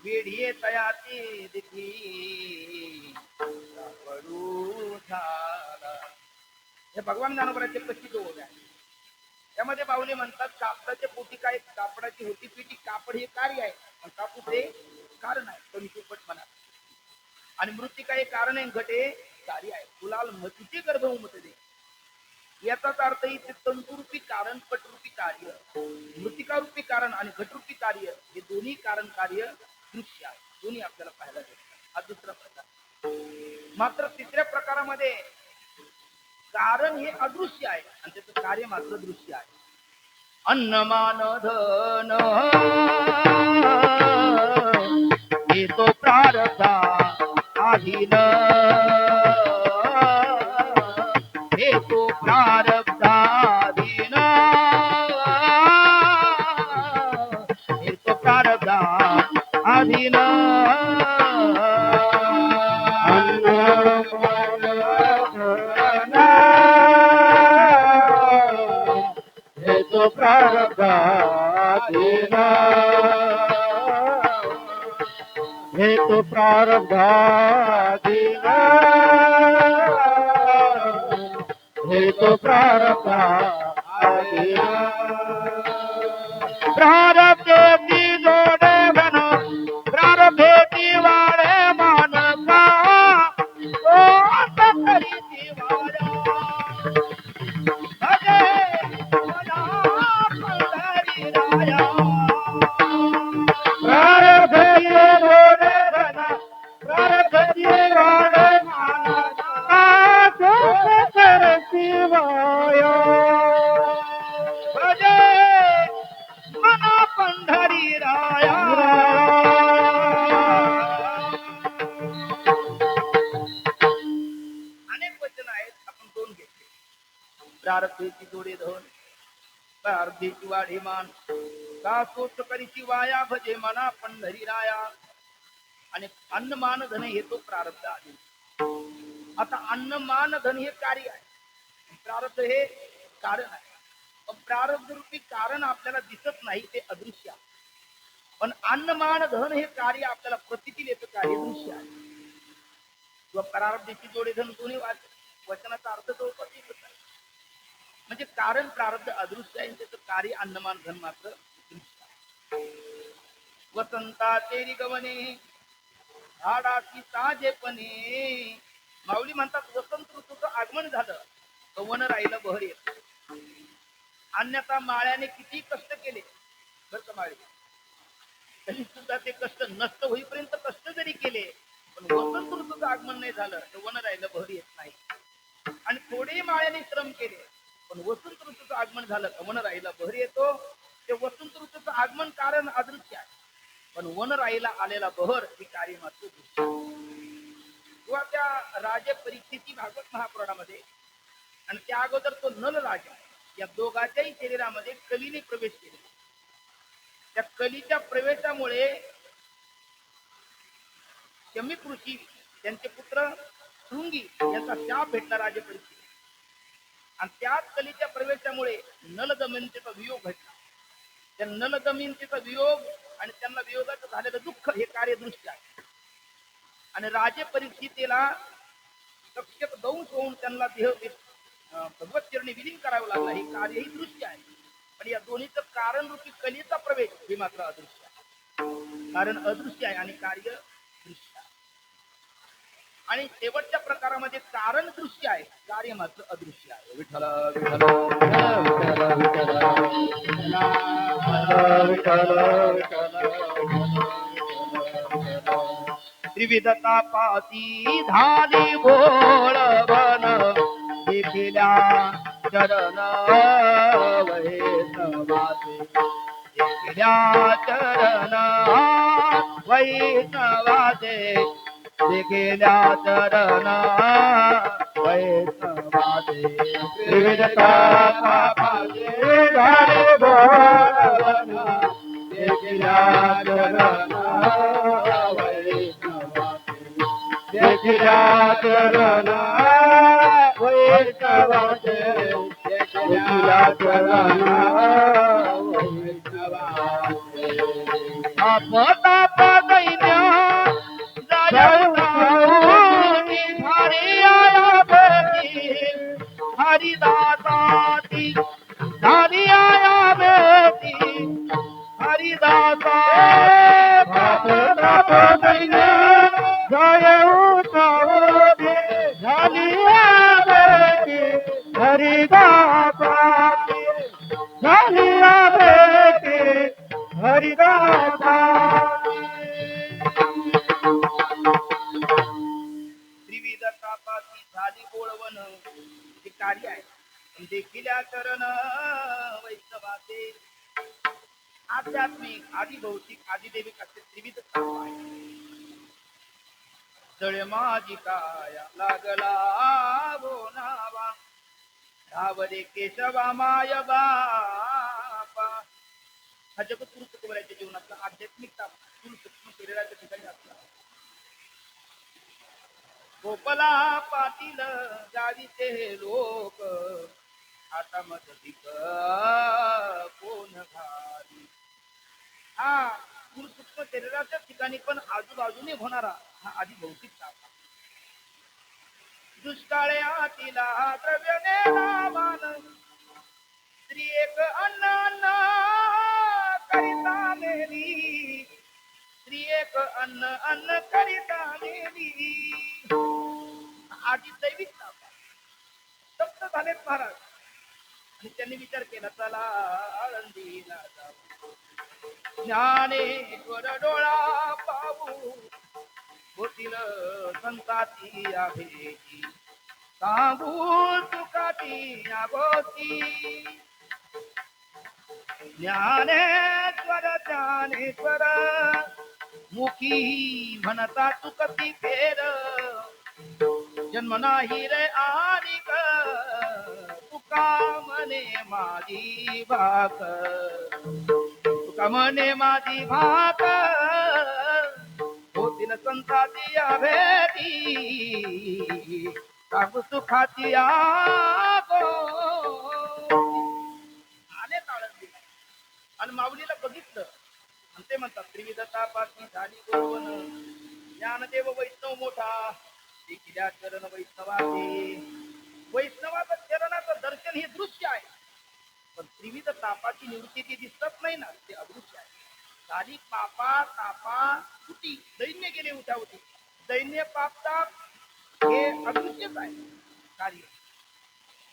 वेढीये तयाची देखी कापडू झाला. हे भगवान ज्ञानोबराचे प्रसिद्ध ओळ आहे. त्यामध्ये बाहुले म्हणतात कापडाच्या पोटी काय कापडाची होती पिटी. कापड हे कार्य आहे पण कापूस हे कारण आहे. पंचुपट म्हणा. आणि मृत्तिका हे कारण आहे, घट हे कार्य आहे. कुलाल मतीचे गर्भ उमटले याचाच अर्थ इथे तंतुरूपी कारण पटरूपी कार्य, मृत्तिकारूपी कारण आणि घटरूपी कार्य हे दोन्ही कारण कार्य दृश्य आहे. दोन्ही आपल्याला पाहायला भेटतात. हा दुसरा प्रकार. मात्र तिसऱ्या प्रकारामध्ये कारण हे अदृश्य आहे आणि त्याचं कार्य मात्र दृश्य आहे. अन्नमान धन हे तो प्रारब्धा आधीन हे तो प्रारब्धाधीन हे तो प्रारब्धा आधीन हे तो प्रारब्धाधीन हेतु प्रारब्धाधीन हेतु प्रारब्धाधीन प्रारब्धेती जोडे घन प्रारब्धेती वाढे मानसा ओ करीती वाड्या भजे मला पंढरी राया प्रारब्धेती जोडे घन प्रारब्धेती वाढे मानसा ओ करीती वाया भजे मना पंढरी राया अनेक वचन आहेत आपण दोन घेतले प्रारब्धेची जोडे धन प्रारब्धेची वाढे मान का सोच करीची वाया भजे मना पंढरी राया आणि अन्न मान धन हे तो प्रारब्ध आहे आता अन्न मान धन हे कार्य आहे प्रारब्ध हे कारण आहे पण प्रारब्ध रूपी कारण आपल्याला दिसत नाही ते अदृश्य आहे पण अन्नमान धन हे कार्य आपल्याला प्रतीतील येतं कार्य दृश्य आहे किंवा प्रारब्धीची जोडे धन दोन्ही वचनाचा अर्थ जवळपास एकच आहे म्हणजे कारण प्रारब्ध अदृश्य आहे त्याचं कार्य अन्नमान धन मात्र दृश्य आहे वसंताचे रिगवणे झाडाची ताजेपणे माऊली म्हणतात वसंत ऋतूचं आगमन झालं तर वन राहिलं बहर येत अन्यथा माळ्याने किती कष्ट केले बरं का माळी तरी सुद्धा ते कष्ट नष्ट होईपर्यंत कष्ट जरी केले पण वसंत ऋतूचं आगमन नाही झालं तर वन राहिलं बहर येत नाही आणि थोडे माळ्याने श्रम केले पण वसंत ऋतूचं आगमन झालं तर वन राहिला बहर येतो ते वसंत ऋतूचं आगमन कारण अदृश्य आहे पण वन राहिला आलेला बहर हे कार्य मात्र दृश्य किंवा त्या राजे परीक्षेची भागवत महापुराणामध्ये आणि त्या अगोदर तो नल राजा या दोघांच्याही शरीरामध्ये कलीने प्रवेश केले त्या कलीच्या प्रवेशामुळे शमी ऋषी त्यांचे पुत्र शृंगी यांचा शाप भेटला राजे परीक्षेत आणि त्याच कलीच्या प्रवेशामुळे नलदमयंतीचा वियोग घडला त्या नलदमयंतीचा वियोग आणि त्यांना वियोगाचं झालेलं दुःख हे कार्य दृश्य आहे आणि राजे परीक्षितेला रक्षक दंश होऊन त्यांना देह भगवत चरणी विलीन करावं लागला हे कार्य ही दृश्य आहे पण या दोन्हीचं कारण रूपी कलेचा प्रवेश हे मात्र अदृश्य आहे कारण अदृश्य आहे आणि कार्य दृश्य आहे आणि शेवटच्या प्रकारामध्ये कारण दृश्य आहे कार्य मात्र अदृश्य आहे विठ्ठल त्रिविधता पाती झाली बोळ बन देखिल्या चरण वैष्णवाचे देखिल्या चरण वैष्णवाचे देखिल्या चरण वैष्णवाचे त्रिविधता पाती झाली बोळ बन देखिल्या चरण देखिल्या चरण वैष्णवाचे देखिल्या चरण वैष्णवाचे आपताप दैन्य जाऊनी हरी आया बेटी हरिदासाती हरी आया बेटी हरिदासा आपताप दैन्य त्रिविध तापाची झाली बोळवण हे कार्य आहे देखिल्या चरण वैष्णवाचे आध्यात्मिक आदि भौतिक आदि दैविक असे त्रिविध ताप आहे जळ माझी काया लागला बोनावा धावरे केशवा माय बापा हा जगद्गुरु तुकोबराच्या जीवनातला आध्यात्मिक ताप सूक्ष्म शरीराच्या ठिकाणी असला गोपला पाटील गावीचे लोक हातामध्ये कोण घाली हा सूक्ष्म सूक्ष्म शरीराच्या ठिकाणी पण आजूबाजूने होणारा हा आधी भौतिक ताप. दुष्काळातीला द्रव्य नेमान स्त्री एक अन्न अन्न करिता नेली, स्त्री एक अन्न अन्न करिता नेली. आधी दैविक ताप. तप्त झालेत महाराज आणि त्यांनी विचार केला चला आळंदीला जाऊ, ज्ञानेश्वर डोळा पाहू, होतील संताती भेटी, सांगू सुखाती गोष्टी. ज्ञानेश्वर ज्ञानेश्वर मुखी म्हणता चुकती फेर, जन्म नाही रे आणि तुका म्हणे माझी भाक, तुका म्हणे माझी भाक, होतील संताती भेटी, सांगू सुखाती आले ताळंदी आणि माऊलीला बघितलं आणि ते म्हणतात त्रिविध तापासनी झाली गोवन, ज्ञानदेव वैष्णव मोठा देखिल्या चरण वैष्णवाचे. वैष्णवाचं चरणाचं दर्शन हे दृश्य आहे, पण त्रिविध तापाची निवृत्ती ती दिसत नाही ना, ते अदृश्य आहे. झाली पापा तापा तुटी, दैन्य गेले उठावती. दैन्य पाप ताप हे अदृश्यच आहे कार्य.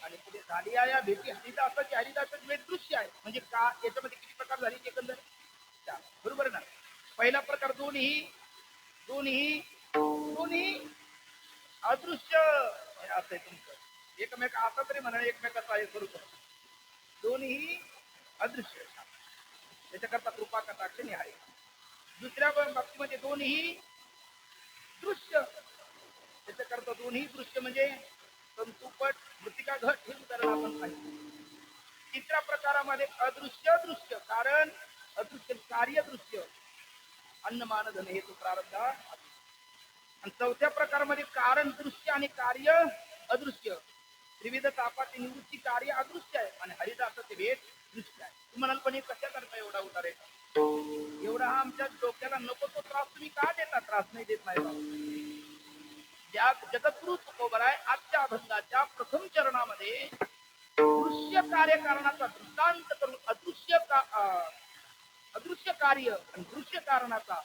आणि पुढे झाली या भेटी हरिदासाची, हरिदासाची भेट दृश्य आहे. म्हणजे का याच्यामध्ये किती प्रकार झाले एकंदर? बरोबर ना. पहिला प्रकार दोन्ही अदृश्य असं आहे तुमचं. एकमेक आता तरी म्हणा एकमेकाचा आहे स्वरूप, दोन्ही अदृश्य, त्याच्याकरता कृपा कटाक्ष आहे. दुसऱ्या बाबतीमध्ये दोन्ही दृश्य, त्याच्याकरता दोन्ही दृश्य म्हणजे संतुपट मृतिका घट हे उदाहरण आपण पाहिजे. तिसऱ्या प्रकारामध्ये अदृश्य दृश्य कारण, अदृश्य कार्य दृश्य, अन्नमान धन हेतू प्रारब्ध. आणि चौथ्या प्रकारामध्ये कारण दृश्य आणि कार्य अदृश्य. त्रिविध तापाची निवृत्ती कार्य अदृश्य आहे आणि हरिदासाचे भेट दृश्य आहे. तुम्हाला पण हे कशा करता एवढा उतार आहे? एवढा हा आमच्या डोक्याला नको तो त्रास तुम्ही का देता? त्रास नाही देत नाही. ज्या जगद्गुरु तुकोबराय आजच्या अभंगाच्या प्रथम चरणामध्ये दृश्य कार्यकारणाचा दृष्टांत करून अदृश्य कार्य आणि दृश्य कारणाचा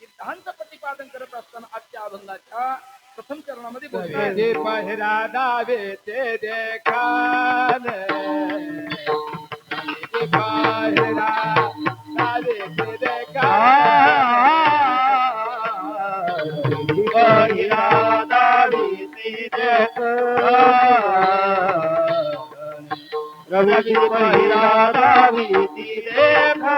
सिद्धांत प्रतिपादन करत असताना आजच्या अभंगाच्या प्रथम चरणामध्ये बोलते पहिरा दावे ते देखाल, पहिरा दावे ते देखाल, पहिरा दावे ते देखाल, रवि पहिरा दावे ते देखाल,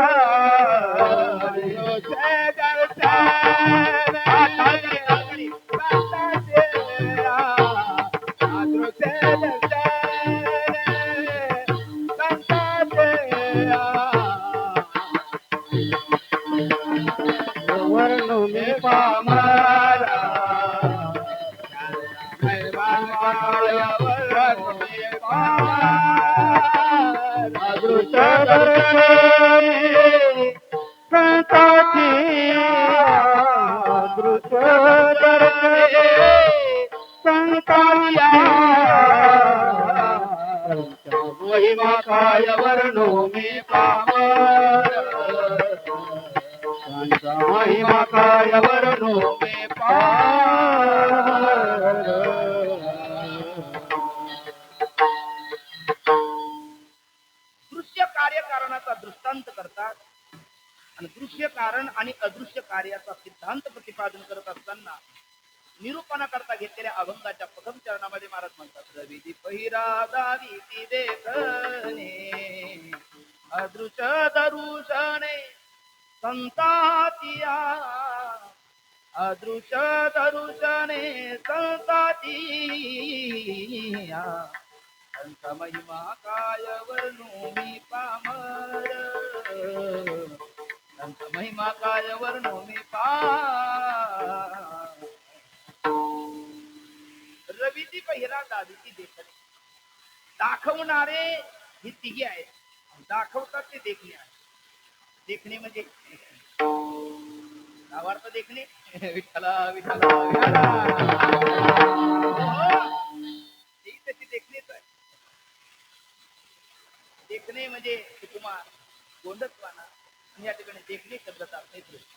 वर्णो में पामरा, वर्णो में पामरा, अदृश्य दर्शने संताची, अदृश्य दर्शने संताची, महिमा काय वर्णो में पामरा, महिमा काय वर्णो में पार. दृश्य कार्य कारणाचा दृष्टांत करतात आणि दृश्य कारण आणि अदृश्य कार्याचा सिद्धांत प्रतिपादन करत असताना निरूपणाकरता घेतलेल्या अभंगाच्या प्रथम चरणामध्ये महाराज म्हणतात रविदी पहिरा दावी ती देखणे, अदृश्य दरुषणे संतातिया, अदृश्य दरुषणे संतातिया, संत महिमा काय वर्णो मी पामर, संत महिमा काय वर्णो मी पामर. रविती पहिरा दावीची देखणे, दाखवणारे हे तिघे आहेत, दाखवतात ते देखणे आहे. देखणे म्हणजे भावार्थ देखणे विठ्ठला विठ्ठला विठ्ठला. ही त्याची देखणेच आहे. देखणे म्हणजे कुमार गोंडसवाना आणि या ठिकाणी देखणे शब्दाचा अर्थ आहे दृष्टी.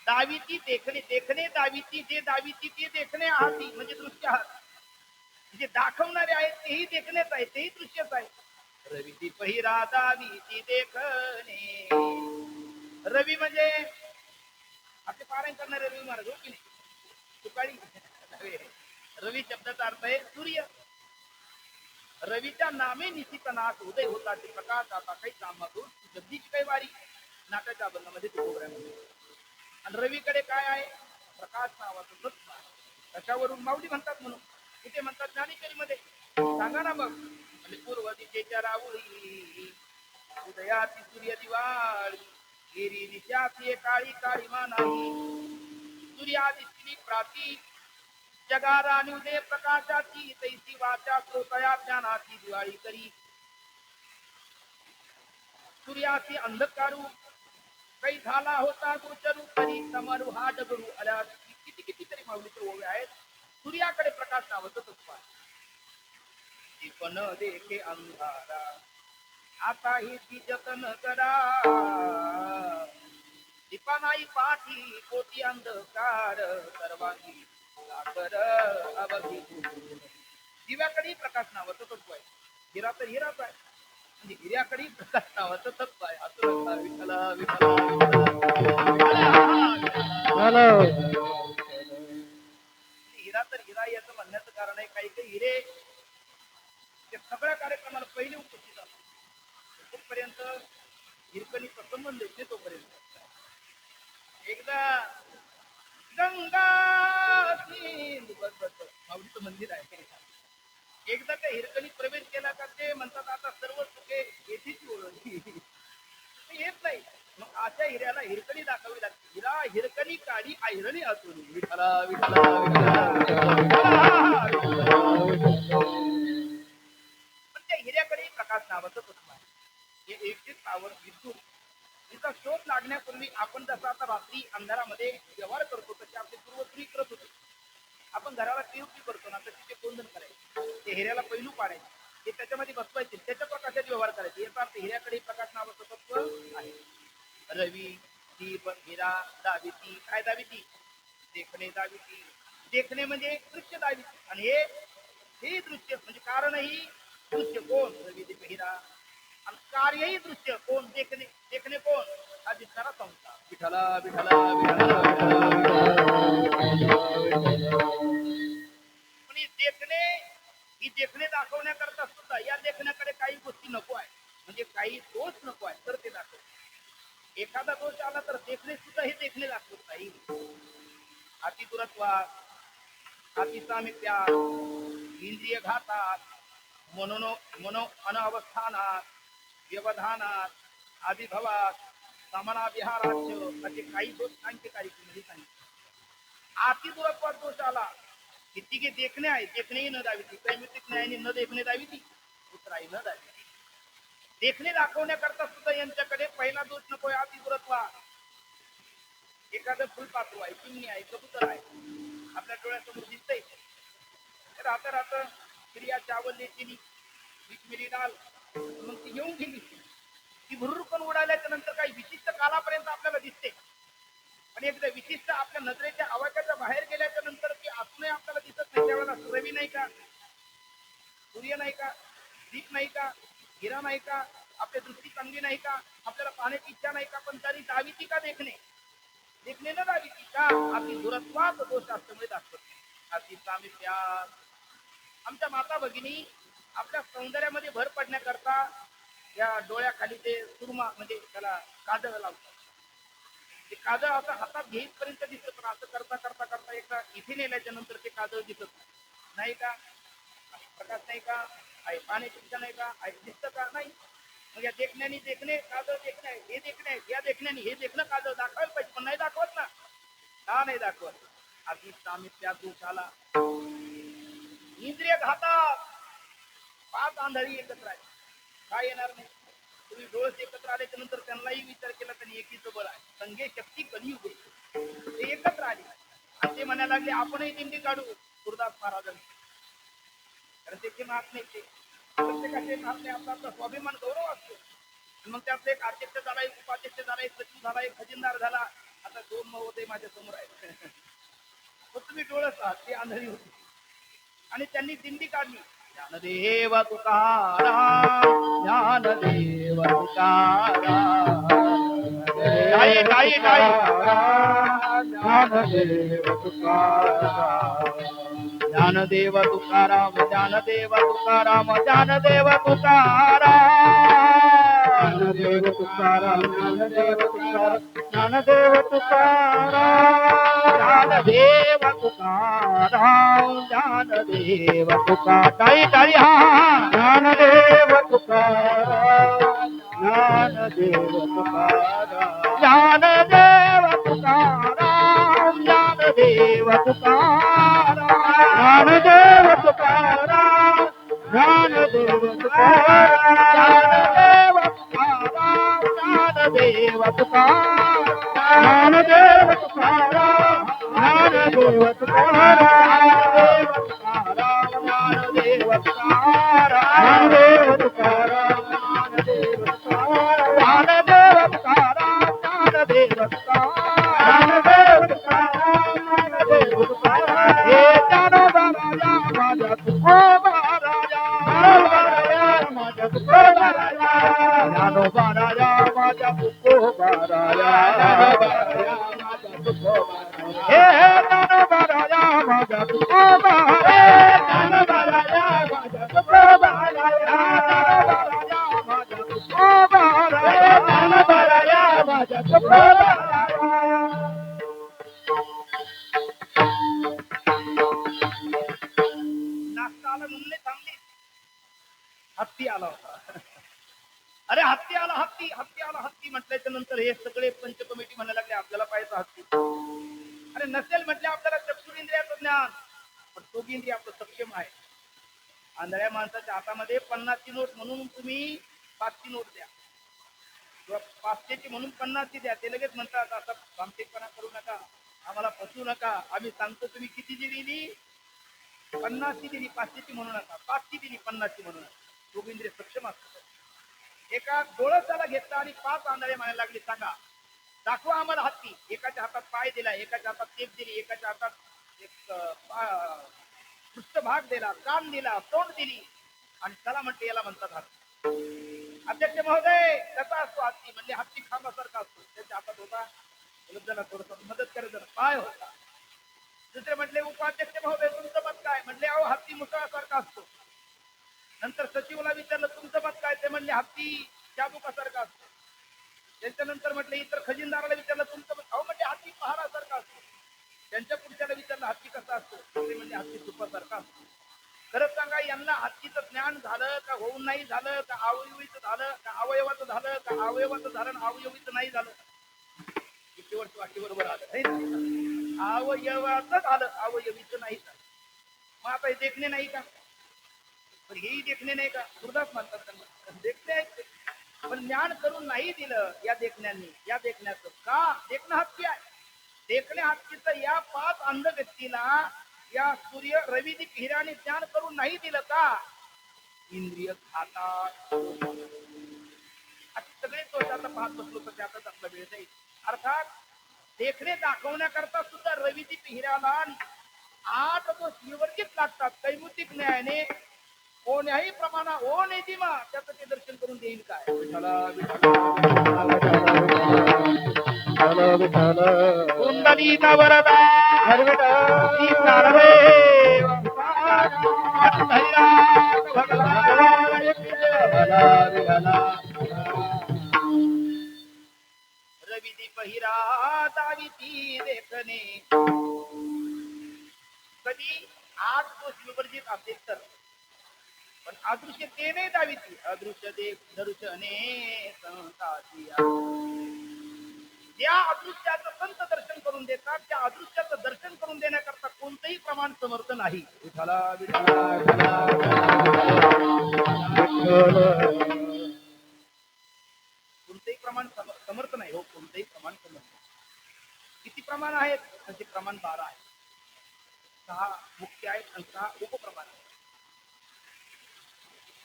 दावीची देखणे, देखणे दावीची, जे दावीची ते देखणे आहात म्हणजे दृश्य आहात. जे दाखवणारे आहेत तेही देखणेच आहे, तेही दृश्यच आहे. रवीची पहिरा दावीची देखणे. रवी म्हणजे आपले पारायण करणारे रवी महाराज, हो की नाही? तुकाळी. रवी शब्दाचा अर्थ आहे सूर्य. रवीच्या नामे निश्चित नाथ उदय होता ते प्रकाश आता काही कामातून जगदीची काही वारी नाट्याच्या बंधामध्ये प्रोग्राम. आणि रवीकडे काय आहे? प्रकाश नावाचं तत्व आहे. त्याच्यावरून माऊली म्हणतात म्हणून कुठे म्हणतात ज्ञानेश्वरीमध्ये सांगा ना बघ. म्हणजे पूर्व दिशेच्या राऊळी उदयाची सूर्य दिवाळी गिरी दिशाची काळी काळी नाही सूर्यादिशी प्राती जगारा आणि उदय प्रकाशाची तैसी वाचा श्रोतया ज्ञानाची दिवाळी करी. सूर्याची अंधकारू काही झाला होता गोचरू तरी समरू हा डगरू आल्या. किती कितीतरी माऊलीचे ओवे आहेत. सूर्याकडे प्रकाश नावाचं तत्व आहे. पण देखे अंधारा आता ही ती जतन करा दीपा नाही पाठी कोटी अंधकार सर्वांगी अवधी. दिव्याकडे प्रकाश नावाचं तत्व आहे. हिरा तर हिराच आहे म्हणजे हिऱ्याकडे प्रकाश नावाचं तत्व आहे. असं विठ्ठला हिरा तर हिरा याचं म्हणण्याचं कारण आहे. काही काही हिरे ते सगळ्या कार्यक्रमाला पहिले उपस्थित असतात. तोपर्यंत हिरकणीचा संबंध येते तोपर्यंत. एकदा गंगा माऊलीचं मंदिर आहे. एकदा त्या हिरकणीत प्रवेश केला का ते म्हणतात आता सर्व सुखे येथेच ओळखली येत नाही. मग अशा हिऱ्याला हिरकणी दाखवावी लागते. हिरा हिरकणी काढी आहिरणी असून विठ्ठला विठ्ठला पण त्या हिऱ्याकडे प्रकाश नावाचं तत्व आहे. हे एकटीच पावर विद्युत तिचा शोध लागण्यापूर्वी आपण जसं आता रात्री अंधारामध्ये व्यवहार करतो तसे आपले पूर्वपुरी करत होते. आपण घराला पीओपी करतो ना तसे ते गोंधन करायचे. ते हिऱ्याला पैलू पाडायचे, ते त्याच्यामध्ये बसवायचे, त्याच्या प्रकाशात व्यवहार करायचे. याचा अर्थ हिऱ्याकडे प्रकाश नावाचं तत्व आहे. रवी दीप हिरा दाविती. काय दाविती? देखणे दाविती. देखणे म्हणजे दृश्य दाविती. आणि हे दृश्य म्हणजे कारणही दृश्य कोण? रवी दीप हिरा. आणि कार्यही दृश्य कोण? देखणे. देखणे कोण? हा दिसणारा संसार. विठ्ठला विठ्ठला पण ही देखणे दाखवण्याकरता सुद्धा या देखण्याकडे काही गोष्टी नको आहे. म्हणजे काही दोष नको आहे तर ते दाखव. एखादा दोष आला तर देखणे सुद्धा हे देखणे दाखवत नाही. अति दुरत्वात, अति सामिप्यात, इंद्रिय घातात, मनो अनावस्थानात, व्यवधानात, आदिभवात, समानाविहाराच्य असे काही दोष सांख्यकारिकेमध्ये सांगितले. अति दुरत्वात दोष आला किती की देखणे आहे. देखणेही न दाविती. कैमितिक न्यायाने न देखणे दाविती उतराई न दाविती. देखणे दाखवण्याकरता सुद्धा यांच्याकडे पहिला दोष नको आहे. अति दुरत्वात. एखादं फुलपाखरू आहे, चिमणी आहे, कबूतर आहे, आपल्या डोळ्यासमोर दिसतंय. राहता राहता स्त्रिया चावलली तिने मिरी डाल मग ती घेऊन गेली. ती भुरुकन उडाल्याच्या नंतर काही विशिष्ट कालापर्यंत आपल्याला दिसते. पण एकदा विशिष्ट आपल्या नजरेच्या आवाजाच्या बाहेर गेल्याच्या नंतर ती असूनही आपल्याला दिसत नाही. त्यावेळेला रवी नाही का, सूर्य नाही का, दीप नाही का, हिरा नाही का, आपल्या दृष्टी चांगली नाही का, आपल्याला पाहण्याची इच्छा नाही का, पण तरी दाविती का देखणे? देखणे न दाविती का? आपली दुरत्वात दोष असल्यामुळे दाखवत. अति सामिप्यात. आमच्या माता भगिनी आपल्या सौंदर्यामध्ये भर पडण्याकरता या डोळ्याखाली ते सुरमा म्हणजे त्याला काजळ लावतात. ते काजळ असं हातात घेईपर्यंत दिसत. पण असं करता करता करता एकदा इथे नेल्याच्या नंतर ते काजळ दिसत नाही का? प्रकाश नाही का? आहे पाण्याची इच्छा नाही का? आहे दिसतं का? नाही. मग या देखण्याने देखणे काजळ देखणे आहे. हे देखणे आहे. या देखण्याने हे देखणं काजळ दाखवायला पाहिजे पण नाही दाखवत ना. का नाही दाखवत? आधी सामिप्यात दोष आला. इंद्रिय घातात. पाच आंधळी एकत्र आहे. काय येणार नाही? तुम्ही डोळस एकत्र आल्याच्या नंतर त्यांनाही विचार केला त्यांनी एकीचं बळ आहे, संघे शक्ती कलियुग ते एकत्र आले आणि ते म्हणायला लागले आपणही दिंडी काढू गुरुदास महाराजांनी. कारण त्याचे महात्मे ते प्रत्येकाचे महात्मे आपला आपला स्वाभिमान गौरव असतो. मग त्यातले एक अध्यक्ष झाला, एक उपाध्यक्ष झाला, एक सचिव झाला, एक खजिनदार झाला. आता 2 महोदय माझ्या समोर आहेत. मग तुम्ही डोळस आहात, ती आंधळी होती आणि त्यांनी दिंडी काढली. ज्ञानदेव तुकाराम, ज्ञानदेव तुकाराम. टाळी टाळी टाळी. ज्ञानदेव तुकाराम, ज्ञानदेव तुकाराम, ज्ञानदेव तुकाराम, ज्ञानदेव तुकाराम. ज्ञानदेव तुकाराम, ज्ञानदेव तुकाराम, ज्ञानदेव तुकाराम, ज्ञानदेव तुकाराम, ज्ञानदेव तुकाराम. टाळी टाळी. हा ज्ञानदेव तुकाराम, ज्ञानदेव तुकाराम, ज्ञानदेव तुकाराम, ज्ञानदेव तुकाराम. ज्ञानदेव तुकाराम, ज्ञानदेव तुकाराम, ज्ञानदेव तुकाराम, ज्ञानदेव तुकाराम. ज्ञानदेव तुकाराम, ज्ञानदेव तुकाराम, ज्ञानदेव तुकाराम, ज्ञानदेव तुकाराम, ज्ञानदेव तुकाराम, ज्ञानदेव तुकाराम, ज्ञानदेव तुकाराम. ज्ञानदेव तुकाराम, ज्ञानदेव तुकाराम. हे ज्ञानोबा राजा माझा तुकोबा राजा, ज्ञानोबा राजा माझा तुकोबा राजा, ज्ञानोबा राजा माझा तुकोबा राजा, हे ज्ञानोबा राजा माझा तुकोबा रे, ज्ञानोबा राजा माझा तुकोबा राजा, ज्ञानोबा राजा माझा तुकोबा रे, ज्ञानोबा राजा माझा तुकोबा राजा. नाश्ता आला म्हणून नाही थांबली, हत्ती आला होता. अरे हत्ती आला, हत्ती हत्ती आला, हत्ती म्हटल्याच्या नंतर हे सगळे पंच कमिटी म्हणायला लागले आपल्याला पाहायचं हत्ती. अरे नसेल म्हटले आपल्याला चक्षुरेंद्रियाचं ज्ञान, पण तोगिंद्रिय आपलं सक्षम आहे. आंधळ्या माणसाच्या हातामध्ये 50ची नोट म्हणून तुम्ही 5ची नोट द्या किंवा 500ची म्हणून 50ची द्या, ते लगेच म्हणतात आता भामटेपणा करू नका, आम्हाला फसवू नका, आम्ही सांगतो तुम्ही कितीची दिली, 50ची दिली, 500ची म्हणू नका, 5ची दिली, 50ची म्हणू नका. तोगिंद्रिय सक्षम असतं. एका डोळसाला घेतला आणि 5 आंधळे म्हणायला लागले सांगा दाखवा आम्हाला हत्ती. एकाच्या हातात पाय दिला, एकाच्या हातात टेप दिली, एकाच्या हातात एक पृष्ठभाग दिला, कान दिला, तोंड दिली आणि चला म्हटले याला म्हणतात हत्ती. अध्यक्ष महोदय कसा असतो हत्ती? म्हणजे हत्ती खांबासारखा असतो. त्याच्या हातात होता जरा थोडस मदत करत जरा पाय होता. दुसरे म्हटले उपाध्यक्ष महोदय तुमचं मत काय? म्हटले अहो हत्ती मुसळासारखा असतो. नंतर सचिवला विचारलं तुमचं मत काय? ते म्हणले हत्ती चाबुकासारखा असतो. त्याच्यानंतर म्हटलं इतर खजिनदाराला विचारलं तुमचं मत? अहो म्हणजे हत्ती पहारासारखा असतो. त्यांच्या पुढच्याला विचारलं हत्ती कसा असतो? ते म्हणजे हत्ती तुपासारखा असतो. खरंच सांगा यांना हत्तीचं ज्ञान झालं का होऊन नाही झालं का अवयवीचं झालं का अवयवाचं झालं का अवयवाचं झालं अवयवीचं नाही झालं? शेवटचं वाक्य बरोबर आलं नाही. अवयवाचं झालं अवयवीचं नाही झालं. मग आता हे देखणे नाही का? पण हेही देखणे नाही का? गुरुदास म्हणतात त्यांना देखणे आहेत, पण ज्ञान करून नाही दिलं या देखण्याने. या देखण्याचं का? देखणं हत्ती आहे. देखण्या हत्तीचं या 5 अंध व्यक्तीला या सूर्य रविदीप हिराने ज्ञान करून नाही दिलं का? इंद्रिय खातात. सगळे दोष आता पाहत बसलो तर त्यातच आपला वेळ जाईल. अर्थात देखणे दाखवण्याकरता सुद्धा रविदीप हिराला 8 दोष विवर्जित लागतात. कैमुतिक न्यायाने कोण्याही प्रमाणा ओ नेदिमा त्याचं ते दर्शन करून देईल काय? कुंडलीचा वरदा रविदीप हिरा दाविती देखणे. कधी 8 दोष विवर्जित असेल तर, पण अदृश्य ते नाही दाविती. अदृश्य देव दर्शने संतासिया. ज्या अदृश्याचं संत दर्शन करून देतात त्या अदृश्याचं दर्शन करून देण्याकरता कोणतंही प्रमाण समर्थ नाही.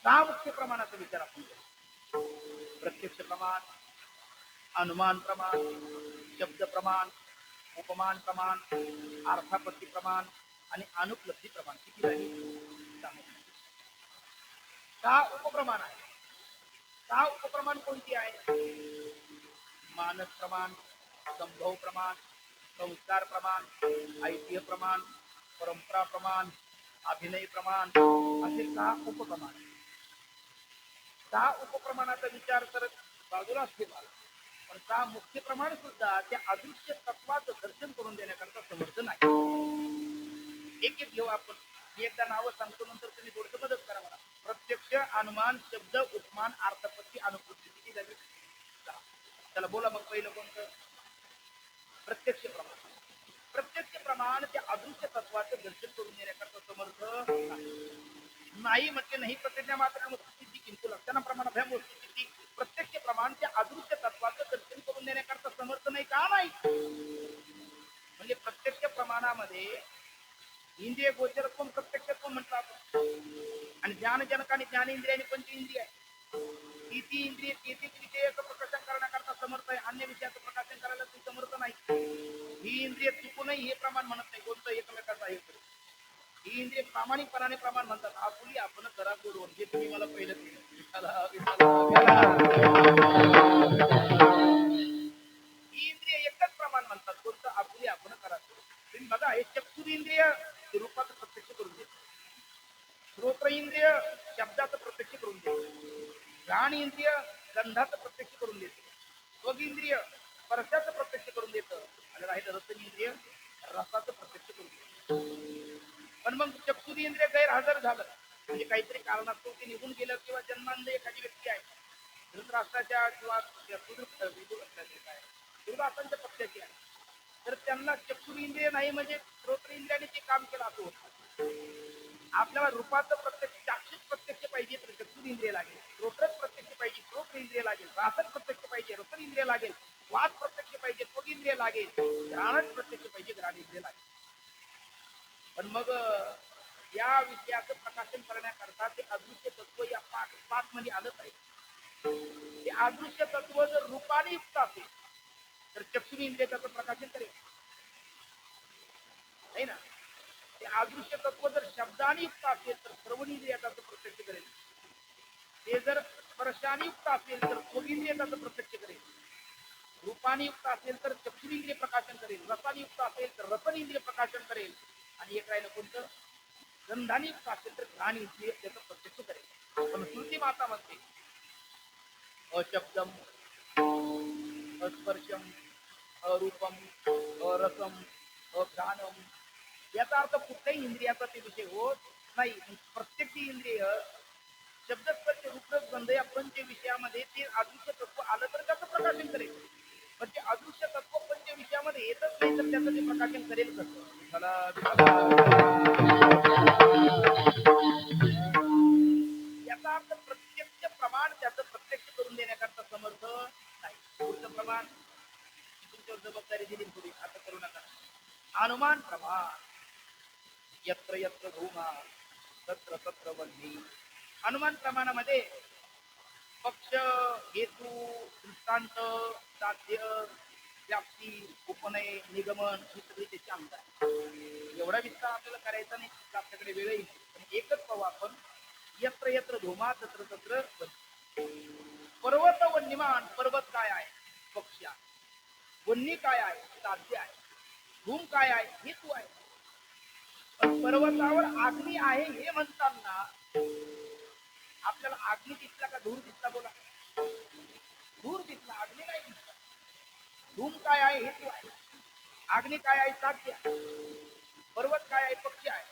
सहा मुख्य प्रमाणाचा विचार आपण करू. प्रत्यक्ष प्रमाण, अनुमान प्रमाण, शब्द प्रमाण, उपमान प्रमाण, अर्थापत्ती प्रमाण आणि अनुपलब्धी प्रमाण. किती झाली? सहा उपप्रमाण आहे. सहा उपप्रमाण कोणती आहे? मानस प्रमाण, संभव प्रमाण, संस्कार प्रमाण, ऐतिह्य प्रमाण, परंपरा प्रमाण, अभिनय प्रमाण असे सहा उपप्रमाण. सहा उपप्रमाणाचा विचार करत बाजूलाच ठेवा, पण सहा मुख्य प्रमाण सुद्धा त्या अदृश्य तत्वाचं दर्शन करून देण्याकरता समर्थ नाही. एक एक घेऊ आपण. मी एकदा नावं सांगतो, नंतर तुम्ही थोडस मदत करा मला. प्रत्यक्ष, अनुमान, शब्द, उपमान, अर्थपत्ती, अनुपत्ती. किती झाली? त्याला बोला मग. पहिलं कोणतं? प्रत्यक्ष प्रमाण. प्रत्यक्ष प्रमाण त्या अदृश्य तत्वाचं दर्शन करून देण्याकरता समर्थ नाही. म्हणजे नाही प्रतिज्ञा मात्र वस्तुस्थिती किंतु लक्षणा प्रमाणात ह्या वस्तुस्थिती. प्रत्यक्ष प्रमाण त्या अदृश्य तत्वाचं दर्शन करून देण्याकरता समर्थ नाही. का नाही? म्हणजे प्रत्यक्ष प्रमाणामध्ये इंद्रिय गोचरत्व प्रत्यक्षत्व म्हटलं आपण. आणि ज्ञानजनक आणि ज्ञानेंद्रिय आणि पंचेंद्रिय आहे. ती इंद्रिय तेथील विषयाचं प्रकाशन करण्याकरता समर्थ आहे. अन्य विषयाचं प्रकाशन करायला ती समर्थ नाही. ही इंद्रिय चुकू नाही हे प्रमाण म्हणत नाही. कोणतं? एकमेकाचा आहे. ही इंद्रिय प्रामाणिकपणाने प्रमाण म्हणतात. आपुली आपण करा बोलवून, जे तुम्ही मला पहिलं केलं. ही इंद्रिय एकच प्रमाण म्हणतात. कोणतं? आपुली आपण करा. तुम्ही बघा, हे चक्षुरेंद्रिय रूपाचं प्रत्यक्ष करून देत, श्रोत्र इंद्रिय शब्दाचं प्रत्यक्ष करून देत, घ्राण इंद्रिय गंधाचं प्रत्यक्ष करून देते, त्वग इंद्रिय स्पर्शाचं प्रत्यक्ष करून देतं, आणि राहिलं रसन इंद्रिय रसाचं प्रत्यक्ष करून देतं. पण मग चक्षुरेंद्रिय गैरहजर झालं म्हणजे काहीतरी कारणास्तव ते निघून गेलं, किंवा जन्मांध एखादी व्यक्ती आहे धृतराष्ट्राच्या किंवा दुर्वासांच्या पक्षाची आहे, तर त्यांना चक्षुरेंद्रिय नाही म्हणजे श्रोत्र इंद्रियाने ते काम केलं असं होतं. आपल्याला रूपाचं प्रत्यक्ष, चाक्षुष प्रत्यक्ष पाहिजे तर चक्षुरेंद्रिय लागेल, श्रोत्रच प्रत्यक्ष पाहिजे श्रोत्र इंद्रिय लागेल, रासच प्रत्यक्ष पाहिजे रसन इंद्रिय लागेल, वास प्रत्यक्ष पाहिजे त्वग इंद्रिय लागेल, घ्राणच प्रत्यक्ष पाहिजे घ्राण इंद्रिय लागेल. पण मग या विषयाचं प्रकाशन करण्याकरता ते अदृश्य तत्व या पाच मध्ये आलं पाहिजे. ते अदृश्य तत्व जर रूपाने युक्त असेल तर चक्षुरेंद्रिय त्याचं प्रकाशन करेल, नाही ना. ते अदृश्य तत्व जर शब्दाने युक्त असेल तर श्रवणेंद्रिय त्याचं प्रत्यक्ष करेल. ते जर स्पर्शाने युक्त असेल तर त्वगेंद्रिय त्याचं प्रत्यक्ष करेल. रूपाने युक्त असेल तर चक्षुरेंद्रिय प्रकाशन करेल. रसाने युक्त असेल तर रसनेंद्रिय प्रकाशन करेल. आणि एक राहिलं कोणतं? गंधाने युक्त असेल तर घ्राण इंद्रिय त्याचं प्रत्यक्ष करेल. पण श्रुती माता म्हणते अशब्दम, अस्पर्शम, अरूपम, अरसम, अघ्राणम, याचा अर्थ कुठल्याही इंद्रियाचा ते विषय होत नाही. प्रत्येक इंद्रिय शब्द, स्पर्श, रूप, गंध या पंच विषयामध्ये ते अदृश्य तत्व आलं तर त्याचं प्रकाशन करेल. पण ते अदृश्य तत्व पंच विषयामध्ये येतच नाही तर त्याचं ते प्रकाशन करेल कसं? याचा अर्थ प्रत्यक्ष प्रमाण त्याचं प्रत्यक्ष करून देण्याकरता समर्थ नाही. पुढचं प्रमाण तुमच्यावर जबाबदारी दिली थोडी, आता करू नका. अनुमान प्रमाण. यत्र यत्र धूमा तत्र तत्र वह्नी. अनुमान प्रमाणामध्ये पक्ष, हेतू, दृष्टांत, साध्य, व्याप्ती, उपनय, निगमन ही सगळी त्याची अंग आहे. एवढा विस्तार आपल्याला करायचा नाही, आपल्याकडे वेळही नाही. पण एकच पाहू आपण. यत्र यत्र धूमा तत्र तत्र वह्नी. पर्वत वन्यमान. पर्वत काय आहे? पक्ष आहे. वन्नी काय आहे? साध्य आहे. धूम काय आहे? हेतू आहे. पर्वतावर अग्नी आहे हे म्हणताना आपल्याला अग्नी दिसला का धूर दिसला? बोला. धूर दिसला, अग्नी नाही दिसला. धूम काय आहे? हेतू आहे. अग्नी काय आहे? साध्य आहे. पर्वत काय आहे? पक्ष आहे.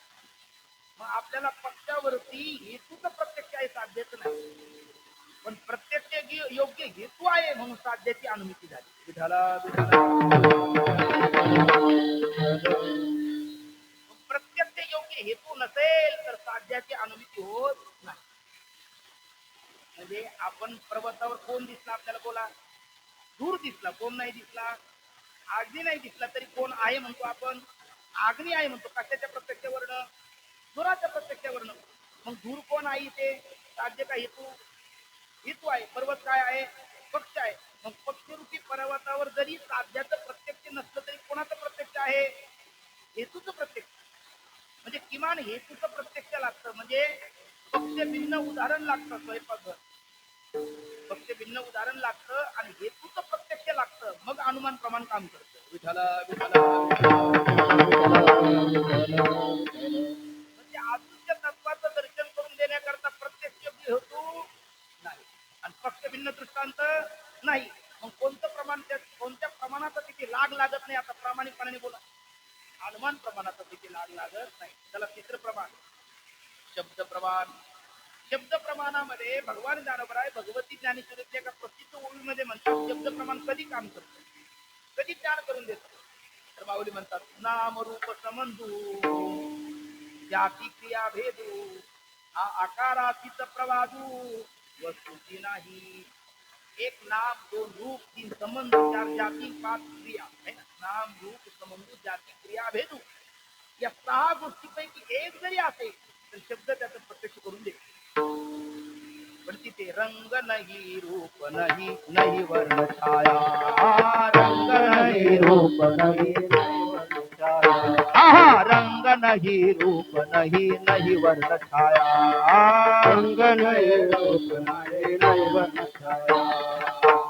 मग आपल्याला पक्षावरती हेतूच प्रत्यक्ष आहे, साध्याच नाही. पण प्रत्यक्ष योग्य हेतू आहे म्हणून साध्याची अनुमती झाली. प्रत्यक्ष योग्य हेतू नसेल तर साध्याची अनुमती होत नाही. म्हणजे आपण पर्वतावर कोण दिसला आपल्याला? बोला. धूर दिसला, कोण नाही दिसला? अग्नी नाही दिसला तरी कोण आहे म्हणतो आपण? अग्नी आहे म्हणतो. कशाच्या प्रत्यक्ष वर्ण? धुराच्या प्रत्यक्ष वर्ण. मग धूर कोण आहे? ते साध्य का हेतू हेतू आहे. पर्वत काय आहे? पक्ष आहे. मग पक्षरूपी पर्वतावर जरी साध्याचं प्रत्यक्ष नसलं तरी कोणाचं प्रत्यक्ष आहे? हेतूचं प्रत्यक्ष. म्हणजे किमान हेतूचं प्रत्यक्ष लागतं. म्हणजे पक्ष भिन्न उदाहरण लागतं. स्वयंपाकघर पक्ष भिन्न उदाहरण लागतं आणि हेतूचं प्रत्यक्ष लागतं. मग अनुमान प्रमाण काम करतं. विठाला विठाला म्हणजे आजूच्या तत्वाचं दर्शन करून देण्याकरता प्रत्यक्ष हेतू नाही आणि पक्ष भिन्न दृष्टांत नाही. मग कोणतं प्रमाण कोणत्या प्रमाणाचा तिथे लाग लागत नाही? आता प्रामाणिकपणाने बोला. अनुमान प्रमाणाचा तिथे लाग लागत नाही. त्याला तिसरं प्रमाण शब्द प्रमाण. शब्द प्रमाणामध्ये भगवान ज्ञानोबराय भगवती ज्ञानेश्वरीच्या एका प्रसिद्ध ओळीमध्ये म्हणतात शब्द प्रमाण कधी काम करतं, कधी ज्ञान करून देतं. तर माऊली म्हणतात नाम रूप संबंधू जाती क्रिया भेदू आकारातीच प्रवादू वस्तूची नाही. एक नाम, दोन रूप, तीन संबंध, चार जाती, पाच क्रिया है ना. नाम रूप संबंध जाती क्रिया भेदू या 6 गोष्टीपैकी एक जरी असेल तर शब्द त्याचं प्रत्यक्ष करून दे. पण तिथे रंग नाही, रूप नाही, नाही वर्ण छाया. रंग नाही, रूप नाही, नाही वर्ण छाया. रंग नाही, रूप नाही, नाही वर्ण छाया. रंग नाही, रूप नाही, नाही वर्ण छाया.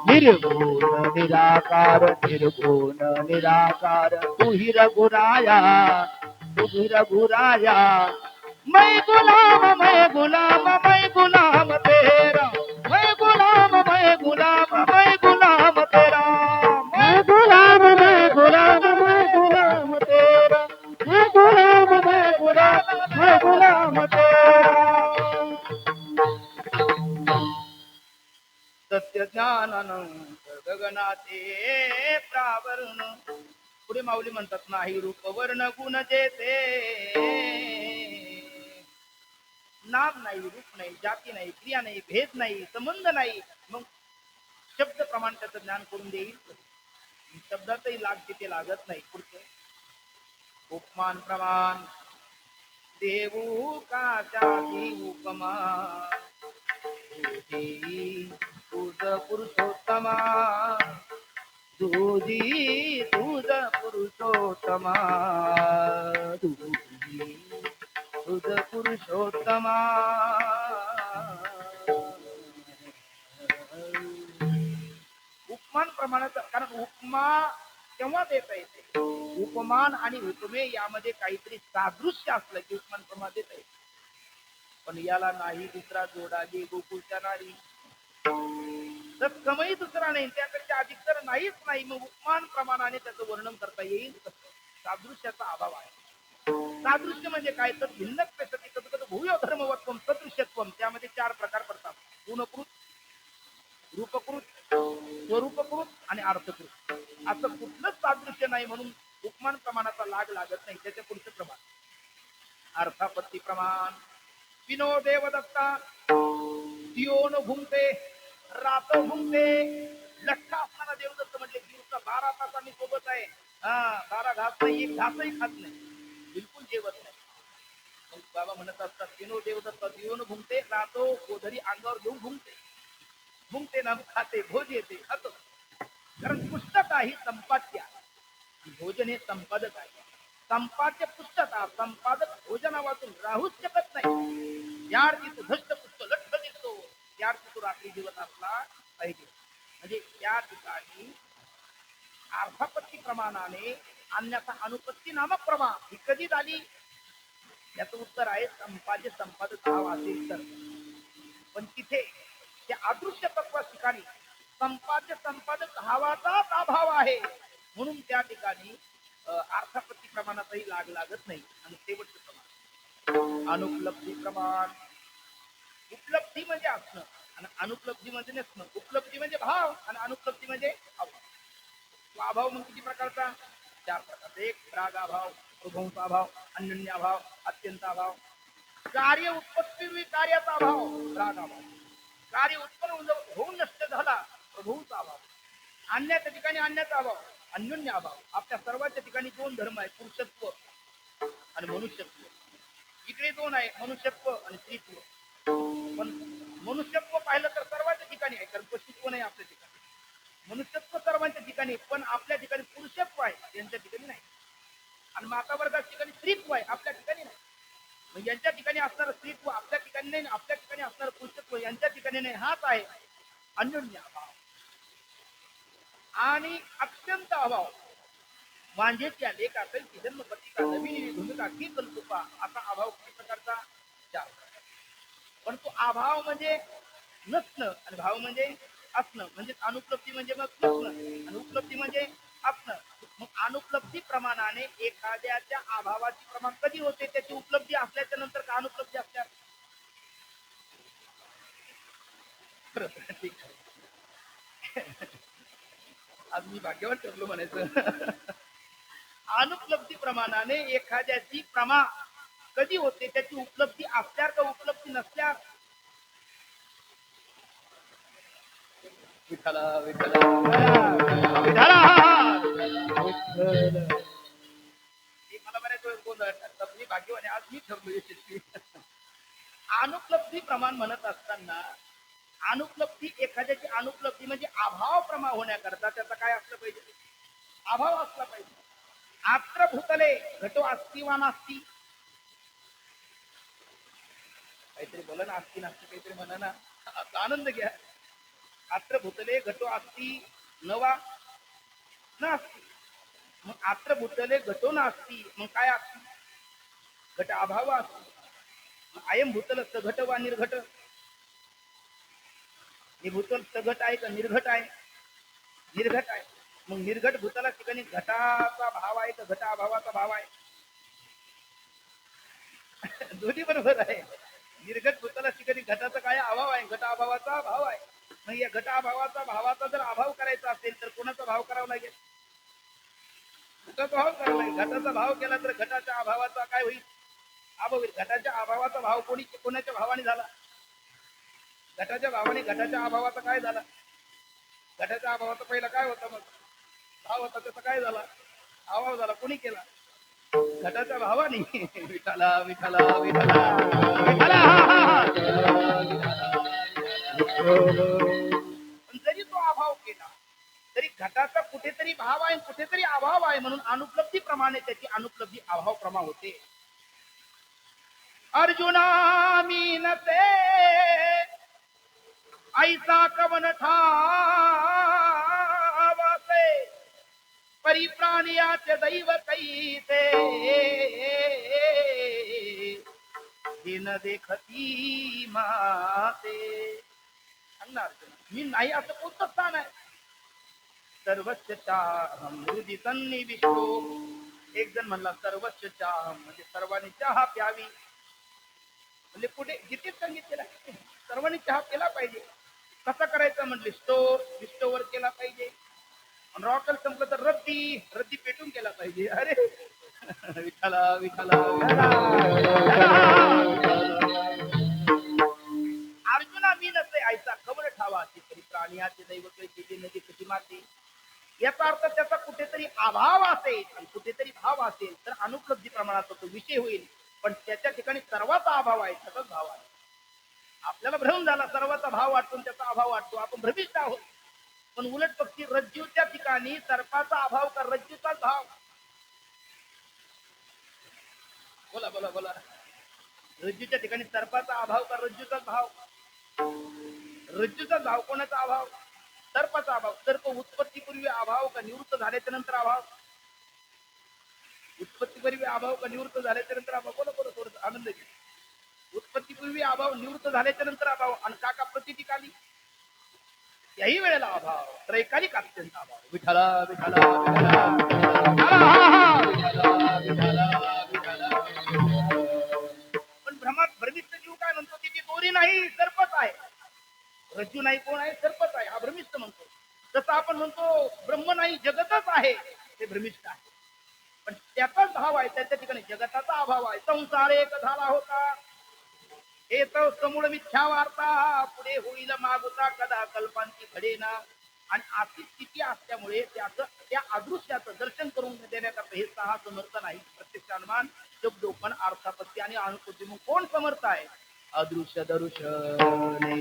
निर्गुण निराकार, निर्गुण निराकार, तू ही रघुराया, तू ही रघुराया. मैं गुलाम, मैं गुलाम, मैं गुलाम तेरा. मैं गुलाम, मैं गुलाम, मैं गुलाम तेरा. मैं गुलाम, मैं गुलाम, मैं गुलाम तेरा. मैं गुलाम, मैं गुलाम, मैं गुलाम तेरा. सत्य ज्ञानानंतर गगनाचे प्रावरण. पुढे माऊली म्हणतात नाही रूप वर्ण गुण जेते. नाम नाही, रूप नाही, जाती नाही, क्रिया नाही, भेद नाही, संबंध नाही. मग शब्द प्रमाण त्याचं ज्ञान करून देईल. शब्दातही लाग तिथे लागत नाही. पुढचं उपमान प्रमाण. देऊ का जाती उपमा तुझ पुरुषोत्तमा. तुझी तुझ पुरुषोत्तमा. तुझी तुझ पुरुषोत्तमा. उपमान प्रमाणाचं कारण उपमा तेव्हा देता येते. उपमान आणि उपमे यामध्ये काहीतरी सादृश्य असलं की उपमान प्रमाण देता येते. पण याला नाही दुसरा जोडाली गोकुळच्या नारी. तर समयी दुसरा नाही, त्यापेक्षा अधिक तर नाहीच नाही. मग उपमान प्रमाणाने त्याचं वर्णन करता येईल. सादृश्याचा अभाव आहे. सादृश्य म्हणजे काय तर भिन्नत्वे सती तद्गत भूयो धर्मवत्वम सदृश्यत्वम. त्यामध्ये 4 प्रकार पडतात. गुणकृत, रूपकृत, स्वरूपकृत आणि अर्थकृत. असं कुठलंच सादृश्य नाही म्हणून उपमान प्रमाणाचा लाग लागत नाही. त्याच्या पुढचं प्रमाण अर्थापत्ती प्रमाण. विनो देवदत्ता दियोन भुंगते रातो भुंगते. लठ्ठा असताना देवदत्त म्हटले दिवसा 12 तास आम्ही सोबत आहे. 12 घास नाही, एक घासही खात नाही, बिलकुल जेवत नाही. मग बाबा म्हणत असतात विनो देवदत्त दियोन भुंगते रातो गोधरी अंगावर घेऊन भुंगते. भुंगते ना खाते, भोज येते, खातो. कारण पुस्तक आहे संपाद्य आहे. भोजन हे संपादक आहे. संपाद्य पुस्तक, संपादक भोजना वाचून राहूच शकत नाही. यार तू धष्ट पुष्ट लठ्ठ दिसतो, यार तू रात्री जीवत असला पाहिजे. म्हणजे या ठिकाणी अर्थापत्ती प्रमाणाने अन्यथा अनुपत्ती नामक प्रमाण ही कधी झाली? याचं उत्तर आहे संपाद्य संपादक भाव असेल तर. पण तिथे त्या अदृश्य तत्वा ठिकाणी संपाद्य संपादक भावाचाच अभाव आहे. म्हणून त्या ठिकाणी अर्थापत्ती प्रमाणातही लाग लागत नाही. आणि शेवटचं प्रमाण अनुपलब्धी प्रमाण. उपलब्धी म्हणजे असणं आणि अनुपलब्धी म्हणजे नसणं. उपलब्धी म्हणजे भाव आणि अनुपलब्धी म्हणजे अभाव. अभाव मग किती प्रकारचा? 4 प्रकारचा. एक रागाभाव, प्रभुंसाभाव, अन्योन्याभाव, अत्यंताभाव. कार्य उत्पत्ती कार्याचा अभाव रागाभाव. कार्य उत्पन्न होऊन नष्ट झाला प्रभूचा अभाव. अन्याच्या ठिकाणी अन्याचा अभाव अन्योन्य अभाव. आपल्या सर्वांच्या ठिकाणी 2 धर्म आहेत, पुरुषत्व आणि मनुष्यत्व. इकडे 2 आहे, मनुष्यत्व आणि स्त्रीत्व. पण मनुष्यत्व पाहिलं तर सर्वांच्या ठिकाणी आहे, कारण पशुत्व नाही आपल्या ठिकाणी. मनुष्यत्व सर्वांच्या ठिकाणी, पण आपल्या ठिकाणी पुरुषत्व आहे, यांच्या ठिकाणी नाही. आणि माता वर्गाच्या ठिकाणी स्त्रीत्व आहे, आपल्या ठिकाणी नाही. मग यांच्या ठिकाणी असणारं स्त्रीत्व आपल्या ठिकाणी नाही, आपल्या ठिकाणी असणारं पुरुषत्व यांच्या ठिकाणी नाही. हाच आहे अन्योन्य अभाव आणि अत्यंत अभाव. मांजेच्या लेख असेल की जन्मपती का नवीन भूमिका की कल्पा, असा अभाव किती प्रकारचा? चार. पण तो अभाव म्हणजे नसणं, आणि भाव म्हणजे असणं, म्हणजे अनुपलब्धी म्हणजे मग नसणं, आणि उपलब्धी म्हणजे असणं. मग अनुपलब्धी प्रमाणाने एखाद्याच्या अभावाची प्रमाण कधी होते? त्याची उपलब्धी असल्याच्या नंतर का अनुपलब्धी असल्या? ठीक आहे. आज मी भाग्यवान ठरलो म्हणायचं. अनुपलब्धी प्रमाणाने एखाद्याची प्रमा कधी होते? त्याची उपलब्धी असल्यावर का उपलब्धी नसल्यावर? विठाला विठाला विठाला. मला बऱ्याच वेळेस बोलत मी भाग्यवान आज मी ठरलो यशस्वी. अनुपलब्धी प्रमाण म्हणत असताना अनुपलब्धी, एखाद्याची अनुपलब्धी म्हणजे अभाव प्रमा होण्याकरता त्याचा काय असलं पाहिजे? अभाव असला पाहिजे. आत्र भूतले घटो अस्ति वा नास्ति, काहीतरी बोला ना, अस्ति नास्ति काहीतरी म्हणा ना, आनंद घ्या. आत्र भूतले घटो अस्ति न वा नास्ति. मग आत्र भूतले घटो नास्ति, मग काय असते? घट अभाव असतो. अयम भूतल सघट वा निर्घट, हे भूतल सघट आहे का निर्घट आहे? निर्घट आहे. मग निर्घट भूताला ठिकाणी घटाचा भाव आहे का घटा अभावाचा भाव आहे? दोन्ही बरोबर आहे. निर्घट भूताला ठिकाणी घटाचा काय अभाव आहे? घटा अभावाचा भाव आहे. मग या घटा अभावाचा भावाचा जर अभाव करायचा असेल तर कोणाचा भाव करावा लागेल? घटाचा भाव करावा लागेल. घटाचा भाव केला तर घटाच्या अभावाचा काय होईल? अभाव होईल. घटाच्या अभावाचा भाव कोणाच्या भावाने झाला? घटाच्या भावाने घटाच्या अभावाचा काय झाला? घटाच्या अभावाचा पहिला काय होता? मग भाव होता, त्याचा काय झाला? अभाव झाला. कोणी केला? घटाच्या भावाने. विठाला विठाला विठाला विठाला. पण जरी तो अभाव केला तरी घटाचा कुठेतरी भाव आहे, कुठेतरी अभाव आहे, म्हणून अनुपलब्धी प्रमाणे त्याची अनुपलब्धी अभाव प्रमा होते. अर्जुना मी नसे ऐसा कवन ठावासे, परिप्राणियाचे दैव कैसे, दिन देखती माते. सांगणार अर्जुन, मी नाही असं कोणतं स्थान आहे? सर्वस्व चाहम हृदि सन्निविष्टो. एक जण म्हणला सर्वस्व चाहम म्हणजे सर्वांनी चहा प्यावी. म्हणजे कुठे जिथे सांगितलेलं आहे सर्वांनी चहा केला पाहिजे. कसा करायचा म्हटले? स्टोवर केला पाहिजे. रॉकल संपलं तर रद्दी पेटून केला पाहिजे. अरे विठाला विठाला. अर्जुना मी नसे ऐसा खबर ठावा, तरी प्राणियाचे दैवत कैसे नदी कशी माते. याचा अर्थ त्याचा कुठेतरी अभाव असेल आणि कुठेतरी भाव असेल तर अनुपलब्धी प्रमाणात तो विषय होईल. पण त्याच्या ठिकाणी सर्वाचा अभाव आहे, त्याचाच भाव आहे. आपल्याला भ्रम झाला, सर्वाचा भाव वाटतो त्याचा अभाव वाटतो, आपण भ्रमिष्ट आहोत. पण उलट पक्षी रज्जूच्या ठिकाणी सर्पाचा अभाव का रज्जूचाच भाव? बोला बोला बोला. रज्जूच्या ठिकाणी सर्पाचा अभाव का रज्जूचाच भाव? रज्जूचा भाव. कोणाचा अभाव? सर्पाचा अभाव. सर्प उत्पत्तीपूर्वी अभाव का निवृत्त झाल्याच्या नंतर अभाव? उत्पत्तीपूर्वी अभाव का निवृत्त झाल्याच्या नंतर अभाव? बोला बोला थोडं आनंद घे. उत्पत्तीपूर्वी अभाव, निवृत्त झाल्याच्या नंतर अभाव, आणि काका प्रतिकाली याही वेळेला अभाव, त्रैकालिक अत्यंत अभाव. विठाला विठाला विठाला. पण भ्रमिष्ठ जीव काय म्हणतो? तिची दोरी नाही, सर्पच आहे. रज्जू नाही, कोण आहे? सर्पच आहे, हा भ्रमिष्ठ म्हणतो. तसं आपण म्हणतो ब्रह्म नाही, जगतच आहे, ते भ्रमिष्ठ आहे. पण त्याचाच भाव आहे, त्याच्या ठिकाणी जगताचा अभाव आहे. संसार एक झाला होता, हे तर समूळ मिथ्या वार्ता, पुढे होईल मागुता कदा कल्पांची घडेना. आणि अशी स्थिती असल्यामुळे त्याचं त्या अदृश्याचं दर्शन करून देण्याकरता हे सहा समर्थ नाही. प्रत्यक्ष अनुमान, शब्दोपन, अर्थापत्ती आणि अनुभूती. मग कोण समर्थ आहे? अदृश्य दर्शने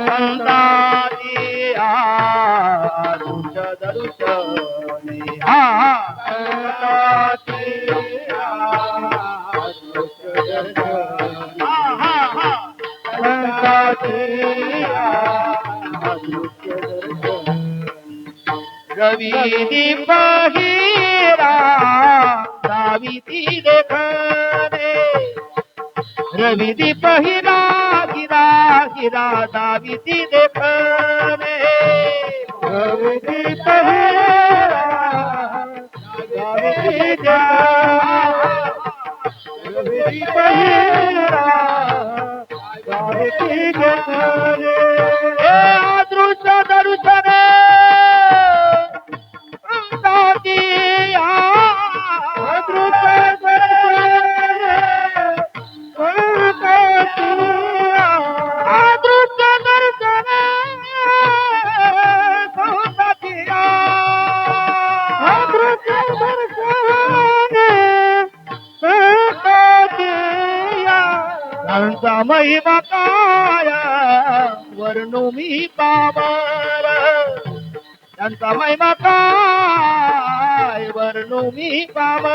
संताची अदृश्य दर्शने संताची अदृश्य दर्शने संताची अदृश्य दर्शने रवि दीप हीरा सावित्री देखने रवि दीप हीरा गिरा गिरा सावित्री देखने रवि दीप हीरा सावित्री रवि दीप हीरा सावित्री देखने अदृश्य दर्शने महिमा काय वर्णू मी पामर त्यांचा महिमा काय वर्णू मी पामर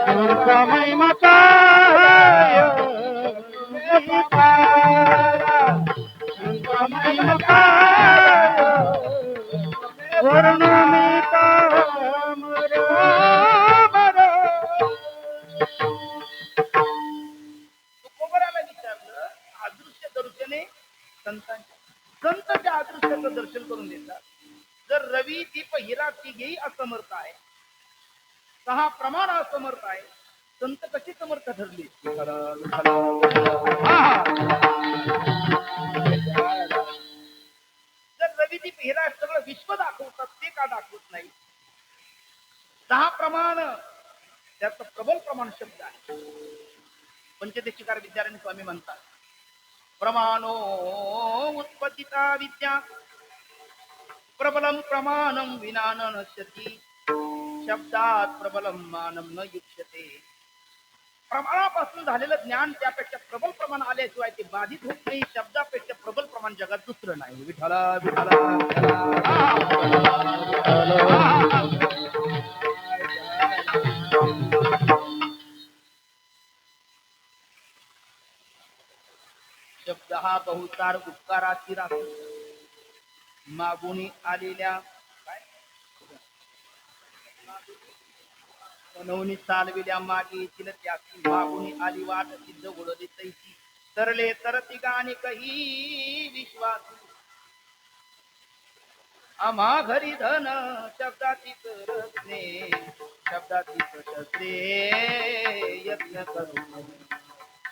त्यांचा महिमा काय त्यांचा महिमा काय वर्णू मी पामर संत त्या अदृश्याचं दर्शन करून देतात. जर रवी दीप हिरा तिघेही असमर्थ आहे, सहा प्रमाण असमर्थ आहे, संत कशी समर्थ ठरली? जर रवी दीप हिरा सगळं विश्व दाखवतात, ते का दाखवत नाही? सहा प्रमाण त्याचं प्रबल प्रमाण शब्द आहे. पंचदेशिकार विद्यारायण स्वामी म्हणतात, प्रमाणो उत्पत्तिता विद्या प्रबलम प्रमाणम विना न नश्यति शब्दात प्रबलम मानम न युक्ष्यते. प्रमाणापासून झालेलं ज्ञान त्यापेक्षा प्रबल प्रमाण आल्याशिवाय ते बाधित होत नाही. शब्दापेक्षा प्रबल प्रमाण जगात दुसरं नाही. विठला विठला शब्द हा बहुतार उपकाराची राखी मागुनी आलेल्या काय बनवणी चालविल्या मागे येतील त्याची मागुनी आली वाट सिद्ध घोडली तैसी तरले तरती गाणी कही विश्वास आम्हा घरी धन शब्दाची करणे शब्दाची शस्त्रे यत्न करू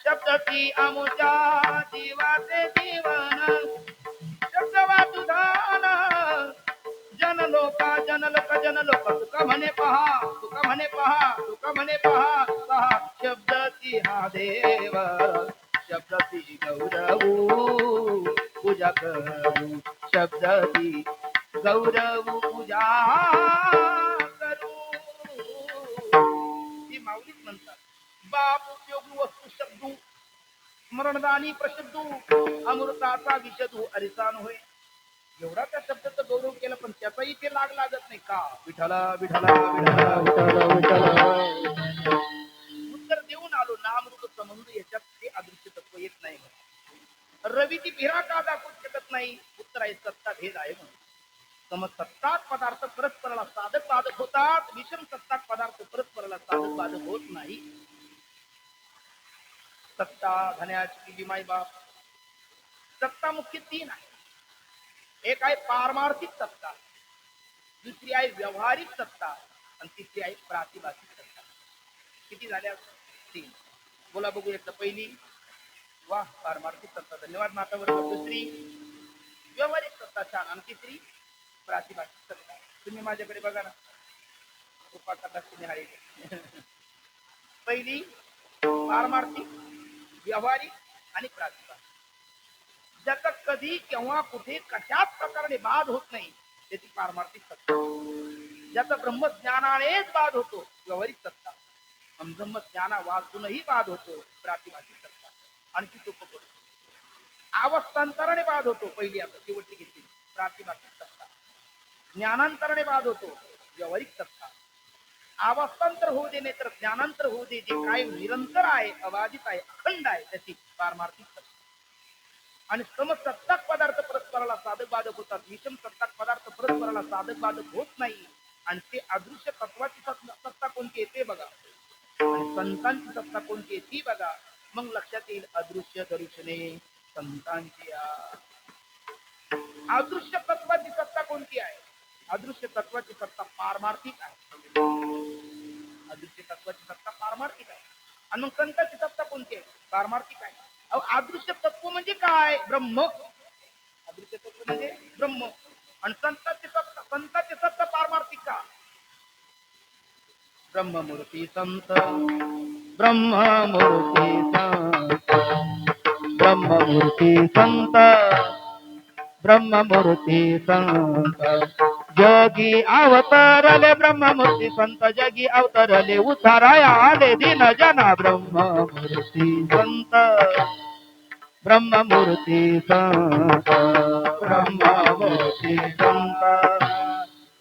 शब्दाची आमोच्या जीवाचे जीवन शब्द वातुधान जन लोक तुका म्हणे पहा तुका म्हणे पहा तुका म्हणे पहा पहा शब्दाची हा देव शब्दाची गौरवू पूजा करू शब्दाची गौरवू पूजा करू. ही माऊलीच म्हणतात, बाप उपयोगी वस्तू शब्दू स्मरणदानी प्रशब्दू अमृताचा विषदू अरिसान होय. एवढा त्या शब्दाचा गौरव केला पण त्याचाही ते लाग लागत नाही का? विठला विठला विठला विठला विठला उत्तर देऊन आलो नामरूप संबंध याच्यात ते अदृश्य तत्व येत नाही. रवी ती भिरा का दाखवू शकत नाही? उत्तर आहे सत्ता भेद आहे म्हणून. समसत्ताक पदार्थ परस्पराला साधक बाधक होतात, विषम सत्ताक पदार्थ परस्पराला साधक बाधक होत नाही. सत्ता धन्याची विमाई बाप सत्ता मुख्य तीन आहे. एक आहे पारमार्थिक सत्ता, दुसरी आहे व्यवहारिक सत्ता आणि तिसरी आहे प्रातिभाषिक सत्ता. किती झाल्या? तीन. बोला बघू. एक पहिली वा पारमार्थिक सत्ता, धन्यवाद मातावर. दुसरी व्यवहारिक सत्ता, छान. आणि तिसरी प्रातिभाषिक सत्ता. तुम्ही माझ्याकडे बघा ना, कृपा कथा निहाळी. पहिली पारमार्थिक, व्यवहारिक आणि प्रातिभाषिक. ज्याचा कधी केव्हा कुठे कशाच प्रकारे बाध होत नाही त्याची पारमार्थिक सत्ता. ज्याचा ब्रह्मज्ञानानेच बाध होतो व्यवहारिक सत्ता. समजम ज्ञाना वाचूनही वाद होतो प्रातिभाषिक सत्ता आणखी सोपं करतो. अवस्थांतराने वाद होतो पहिली आता शेवटची घेतली प्रातिभाषिक सत्ता. ज्ञानांतराने वाद होतो व्यावहारिक सत्ता. अवस्थांतर होऊ दे नाही तर ज्ञानांतर होऊ दे, जे काय निरंतर आहे अबाधित आहे अखंड आहे त्याची पारमार्थिक सत्ता. आणि समसत्ताक पदार्थ परस्पराला साधक बाधक होतात, विषम सत्ताक पदार्थ परस्पराला साधक बाधक होत नाही. आणि ते अदृश्य तत्वाची सत्ता कोणती येते बघा, आणि संतांची सत्ता कोणती आहे ती बघा. मग लक्षात येईल अदृश्य दर्शने संतांची. अदृश्य तत्वाची सत्ता कोणती आहे? अदृश्य तत्वाची सत्ता पारमार्थिक आहे. अदृश्य तत्वाची सत्ता पारमार्थिक आहे. आणि मग संतांची सत्ता कोणती आहे? पारमार्थिक आहे. अदृश्य तत्व म्हणजे काय? ब्रह्म. अदृश्य तत्व म्हणजे ब्रह्म. आणि संतांची सत्ता पारमार्थिक का? ब्रह्ममूर्ती संत, ब्रह्ममूर्ती संत, ब्रह्ममूर्ती संत, ब्रह्ममूर्ती संत. जगी अवतरले ब्रह्ममूर्ती संत, जगी अवतरले उद्धाराया आले दीन जना. ब्रह्ममूर्ती संत, ब्रह्ममूर्ती संत, ब्रह्ममूर्ती संत,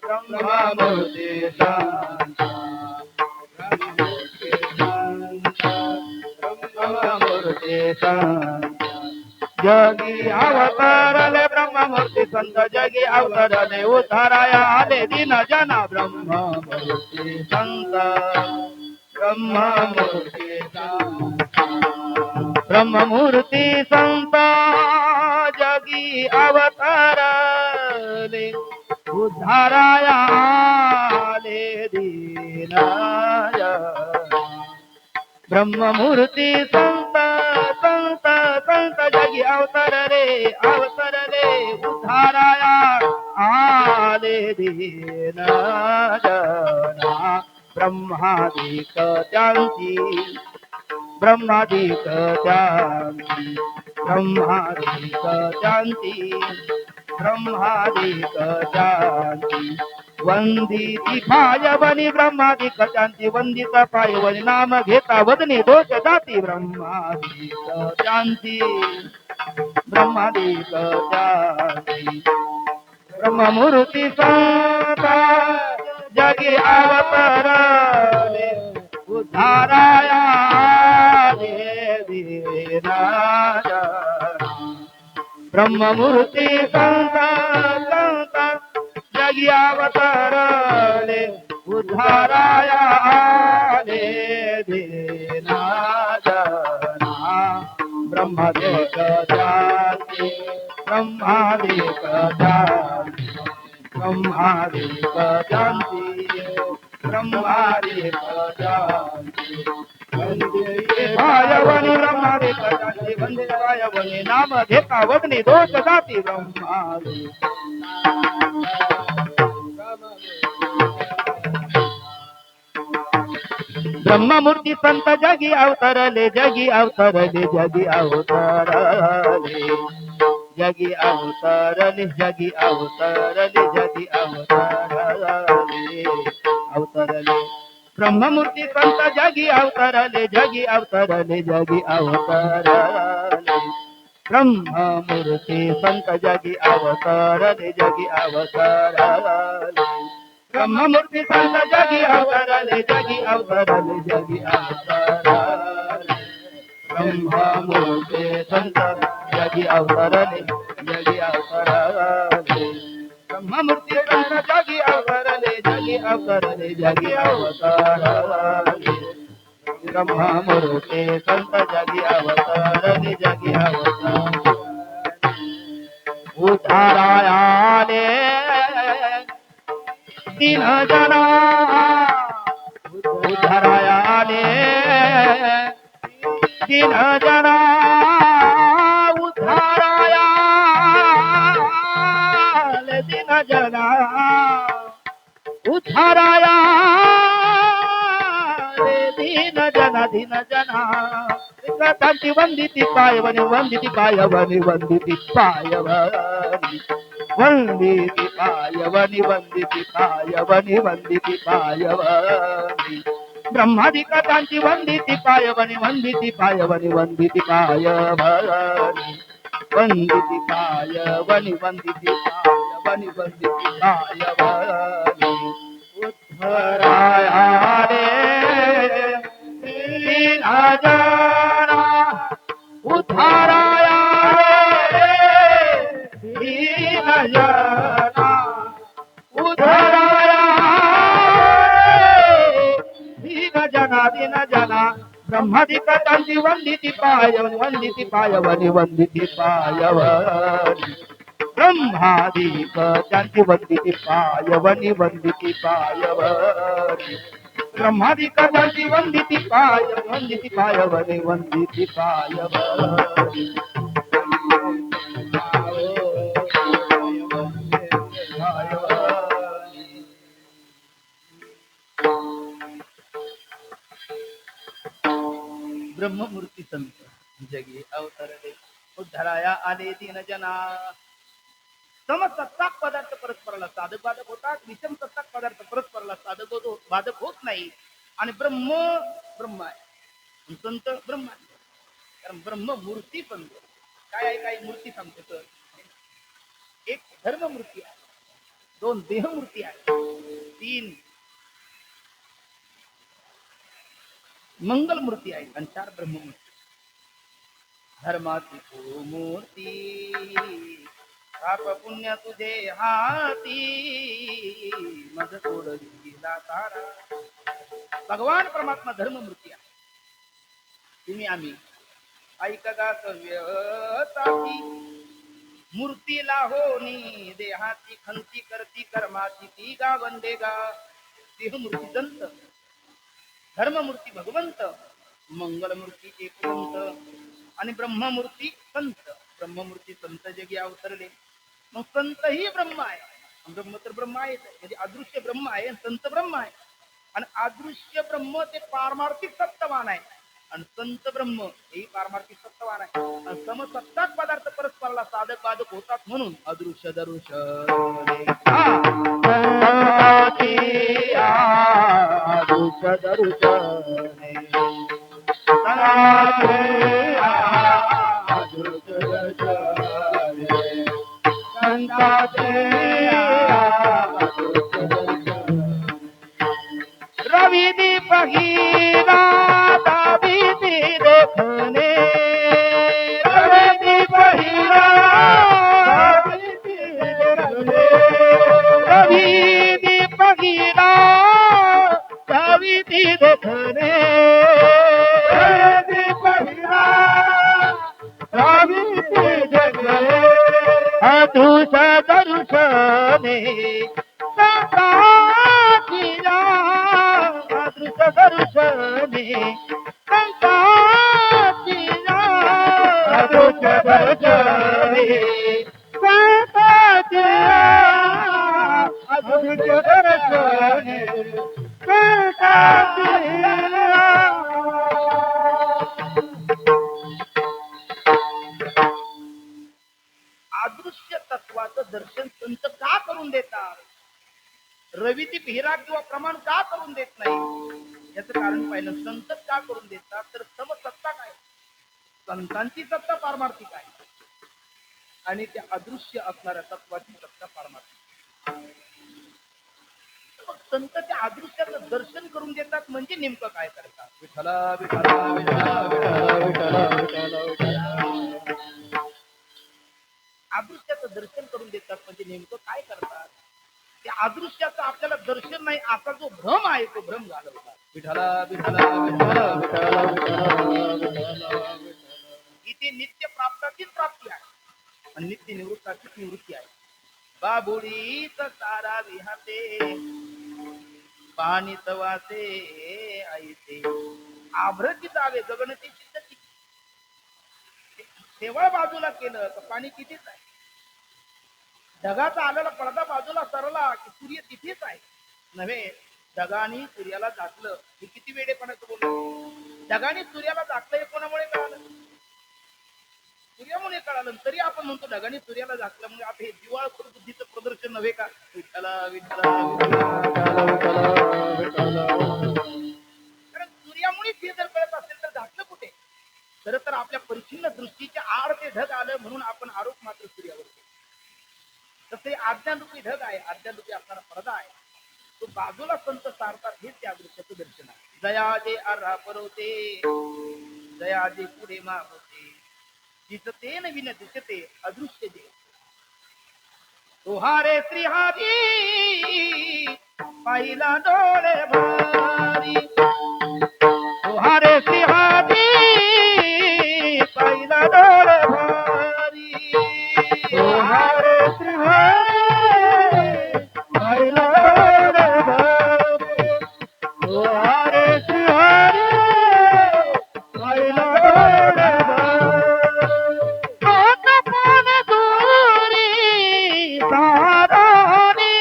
ब्रह्ममूर्ती संत, ब्रह्ममूर्ती संत. जगी अवतरले ब्रह्ममूर्ती संत, जगी अवतरले उद्धाराया आले दीन जना. ब्रह्ममूर्ती संत, ब्रह्ममूर्ती संत, ब्रह्ममूर्ती संत. जगी अवतरले उद्धाराया आले दीन जना. ब्रह्ममूर्ती संत, संत, संत. जगी अवतरले, अवतरले उद्धाराया आले दीन जना. ब्रह्मादिक त्यांची, ब्रह्मादिक त्यांची, ब्रह्मादिक त्यांची, ब्रह्मादिक त्यांची. वंदिती पायवनी ब्रह्मादिक त्यांची, वंदित पायवनी नाम घेता वदनी दोष जाती. ब्रह्मादिक त्यांची, ब्रह्मादिक त्यांची. ब्रह्ममूर्ती संत, जगी अवतरले उद्धाराया आले दीन जना. ब्रह्ममूर्ती संत, संत. जगी अवतरले उद्धाराया आले दीन जना. ब्रह्मादिक त्यांची, ब्रह्मादिक त्यांची, ब्रह्मादिक त्यांची, ब्रह्मादिक त्यांची. पायवनी ब्रह्मादिक त्यांची, वंदित पायवनी नाम घेता वदनी दोष जाती. ब्रह्मादिक ब्रह्ममूर्ती संत, जगी अवतरले, जगी अवतरले, जगी अवतरले, जगी अवतरले, जगी अवतरले, जगी अवतरले, अवतरले. ब्रह्ममूर्ती संत, जगी अवतरले, जगी अवतरले, जगी अवतरले. ब्रह्ममूर्ती संत, जगी अवतरले, जगी अवतरले. ब्रह्ममूर्ती संत, जगी अवतरले, जगी अवतरले, जगी अवतरले. ब्रह्ममूर्ती संत, जगी अवतरले, जगी अवतरले. ब्रह्ममूर्ती संत, जगी अवतरले, जगी अवतरले, जगी अवतरले. ब्रह्ममूर्ती संत, जगी अवतरले, जगी अवतरले. उद्धाराया आले दीन जना. उद्धाराया आले दीन जना. उद्धाराया आले दीन जना. उद्धाराया आले दीन जना. दीन जना. त्यांची वंदिती पायवनी, वंदिती पायवनी, वंदिती पायवनी, वंदिती पायवनी, वंदिती पायवनी, वंदिती पायवनी. ब्रह्मादिकांची वंदिती पायवनी वंदिती पायवनी वंदिती पायवनी वंदिती पायवनी वंदिती पायवनी वंदिती पायवनी उद्धराया रे दीनजना उद्धाराया रे दीनजना उद्धाराया दीन जना ब्रह्मादिकांची वंदिती पायवनी वंदिती पायवनी वंदिती पायवनी ब्रह्मादिकांची वंदिती पायवनी वंदिती पायवनी ब्रह्मादिकांची वंदिती पायवनी वंदिती पायवनी वंदिती पायवनी ब्रह्ममूर्ती संत जगी अवतरले उद्धराया आले दीन जना समसत्ताक पदार्थ परस्पराला साधक बाधक होतात विषम सत्ताक पदार्थ परस्पराला साधक बाधक होत नाही आणि ब्रह्म ब्रह्म आहे संत ब्रह्म आहे कारण ब्रह्म मूर्ती संत काय आहे काही मूर्ती सांगतो तर एक धर्ममूर्ती आहे दोन देहमूर्ती आहे तीन मंगल मूर्ती आहे आणि चार ब्रह्ममूर्ती धर्माची मूर्ती पाप पुण्य तुझे हाती मज सोडला तारा भगवान परमात्मा धर्ममूर्ती आहे तुम्ही आम्ही ऐकगा सव्यताची मूर्तीला होनी देहाची खंती करती कर्माची ती गा वंदे गा देहमूर्ती दंत धर्ममूर्ती भगवंत मंगलमूर्ती एकवंत आणि ब्रह्ममूर्ती संत ब्रह्ममूर्ती संत जगी अवतरले मग संत ही ब्रह्म आहे ब्रह्म तर ब्रह्म आहे म्हणजे अदृश्य ब्रह्म आहे संत ब्रह्म आहे आणि अदृश्य ब्रह्म ते पारमार्थिक सत्तवान आहे आणि संत ब्रह्म हे पारमार्थिक सत्तवान आहे आणि समसत्ताक पदार्थ परस्पराला साधक बाधक होतात म्हणून अदृश्य दृश्य रवि दीप हीरा दाबी देखने रवि दीप हीरा रवि दीप हीरा दाबी देखने दीप हीरा दाबी देखने अदृश दर्शने अदृश दर्शने अदृश दर्शने अदृश दर्शने अदृश्य तत्वाचं दर्शन संत का करून देतात रविदीप हिरा किंवा प्रमाण का करून देत नाही याचं कारण पाहिलं संत का करून देतात तर समसत्ता काय संतांची सत्ता पारमार्थिक आहे आणि त्या अदृश्य असणाऱ्या तत्वाची सत्ता पारमार्थिक मग संत त्या अदृश्याचं दर्शन करून देतात म्हणजे नेमकं काय करतात विठ्ठला विठ्ठला विठ्ठला विठ्ठला विठ्ठला विठ्ठला अदृश्याचं दर्शन करून देतात म्हणजे नेमकं काय करतात त्या अदृश्याचं आपल्याला दर्शन नाही असा जो भ्रम आहे तो भ्रम घालवतात विठ्ठला विठ्ठला विठ्ठला विठ्ठला विठ्ठला इथे नित्य प्राप्ताचीच प्राप्ती आहे आणि नित्य निवृत्ताचीच निवृत्ती आहे बाबुडीच तारा विहाते पाणीच वासे आईते आभ्रची जावे गगनची चित्तची शेवळ बाजूला केलं तर पाणी कितीच आहे ढगाचा आलेला पडदा बाजूला सरला की सूर्य तिथेच आहे नव्हे ढगाने सूर्याला झाकलं हे किती वेळेपणाचं बोलतो ढगाने सूर्याला झाकलं हे कोणामुळे कळालं सूर्यामुळे कळालं तरी आपण म्हणतो ढगाने सूर्याला झाकलं म्हणजे आता हे दिवाळखोर बुद्धीचं प्रदर्शन नव्हे का विठ्ठला विठ्ठला विठ्ठला खर तर आपल्या परिच्छिन्न दृष्टीच्या आड ते ढग आलं म्हणून आपण आरोप मात्र सूर्यावर केला. तसे आज्ञारूपी ढग आहे, आज्ञारूपी असणारा पडदा आहे, तो बाजूला संत सारतात, हेच त्या दृश्याचं दर्शन आहे. जया जे अर्हा परवते, जया जे पुढे मागवते, दिसते नवीन दिसते अदृश्य जे. तुहारे श्रीहारी पाहिला डोळे भारी, तुहारे श्रीहारी पाहिला डोळे भारी, तुहारे श्रीहरी पाहिला डोळे भारी, तुहारे श्रीहरी पाहिला डोळे भारी. कोण कोण दूरी सारानी,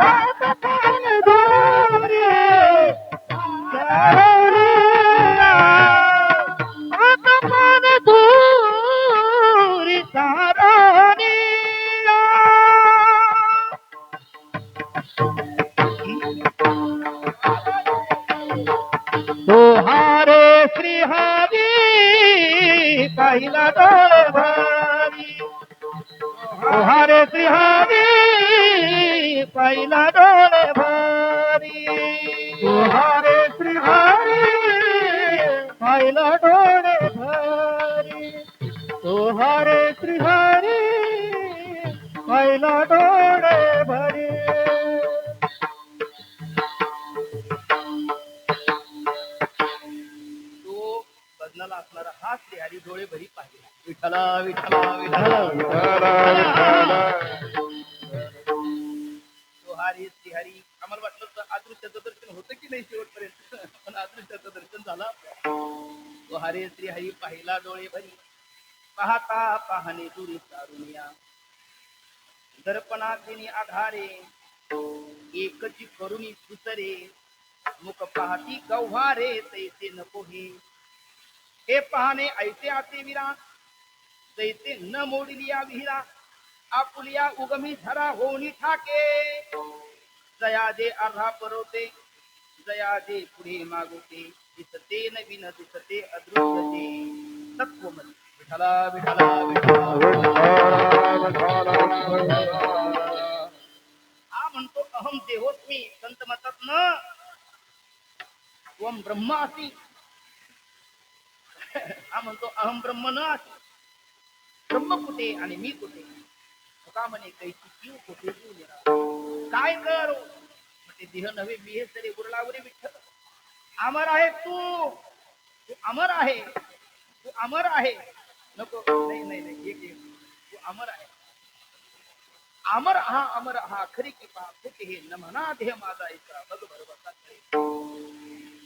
कोण कोण दूरी सारानी, कोण कोण दूरी सारानी. तुहारे श्रीहरी पाहिला डोळे भारी, तुहारे श्रीहरी पाहिला डोळे भारी, तुहारे श्रीहरी पाहिला डोळे भारी, तुहारे श्रीहरी पाहिला डोळे भारी. तो बदनाला असणारा हा श्रीहरी डोळे भरी पाहिला. विठ्ठला विठ्ठला विठ्ठला, तो हरी श्रीहरी. आम्हाला वाटलं तर अदृश्याचं दर्शन होतं की नाही शेवटपर्यंत, पण अदृश्याचं दर्शन झालं. तो हरे श्रीहरी पाहिला डोळे भरी, पाहता पाहणे दुरी सारुनिया, दर्पणाग्नी आधारे एकची करुणी सुसरे, मुख पाहती गव्हारे तैसे नको हे पाहणे ऐसे आते विरा, तैसे न मोडलिया विहिरा, आपुलिया उगमी धरा होणी ठाके, जया दे अर्हा परवते, जया दे पुढे मागवते, दिसते नवीन दिसते अदृश्य ते तत्वमसी. विठला विठला हा म्हणतो अहम देहोस्मी. संत म्हणतात न त्वम ब्रह्म असी, हा म्हणतो अहम ब्रह्म न असी, ब्रह्म कुठे आणि मी कुठे. का म्हणे कैची जीव कुठे जीव निरा, काय करो ते देह नव्हे मी हे तरी उरलावरे विठ्ठल. अमर आहे तू, तू अमर आहे, तू अमर आहे. नको नाही नाही नाही, एक तू अमर आहे. अमर हा खरी की पहा कुठे हे न म्हणा देह माझा ऐका बघ बरोबर.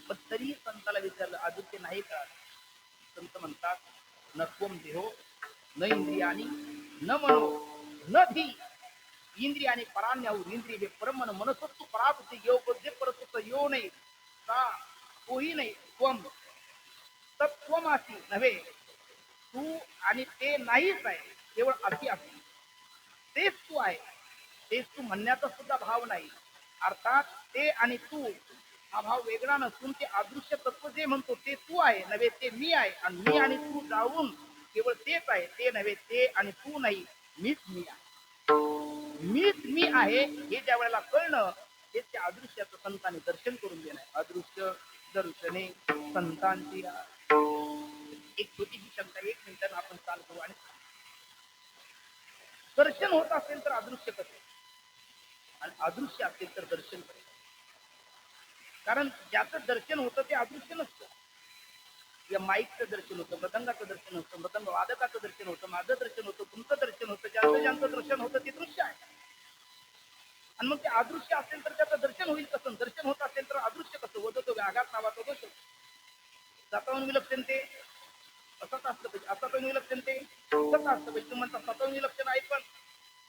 पण तरी संताला विचारलं आदित्य नाही का. संत म्हणतात न त्वम देहो न इंद्रियानी न मनो न धी. इंद्रियाने पराण्यावर इंद्रिय हे परमन मनसत्व परापती योग जे परतत्व यो नाही का तोही नाही. त्वम तत्वमासी नव्हे, तू आणि ते नाहीच आहे, केवळ अति असी. तेच तू आहे, तेच तू म्हणण्याचा सुद्धा भाव नाही. अर्थात ते आणि तू हा भाव वेगळा नसून ते अदृश्य तत्व जे म्हणतो ते तू आहे नव्हे ते मी आहे. आणि मी आणि तू जाऊन केवळ तेच आहे, ते नव्हे ते आणि तू नाही, मीच मी आहे. मीच मी आहे हे ज्या वेळेला कळणं, हे त्या अदृश्याचं संतांनी दर्शन करून देणं. अदृश्य दर्शने संतांची. एक छोटीशी शंका, एक मिनिटात आपण चाल करू. आणि दर्शन होत असेल तर अदृश्य कसे, आणि अदृश्य असेल तर दर्शन कसे. कारण ज्याचं दर्शन होतं ते अदृश्य नसतं. या माईकचं दर्शन होतं, मृदंगाचं दर्शन होतं, मृदंग वादकाचं दर्शन होतं, माझं दर्शन होतं, तुमचं दर्शन होतं. ज्यांचं दर्शन होतं ते दृश्य आहे. आणि मग ते अदृश्य असेल तर त्याचं दर्शन होईल कसं. दर्शन होत असेल तर अदृश्य कसं. वदतो व्याघात नावाचा दोष. सातवन विलक्षण ते असंच असतं पाहिजे, असं विलक्षण ते असंच असतं पाहिजे. तुम्हाला सतवन विलक्षण आहे पण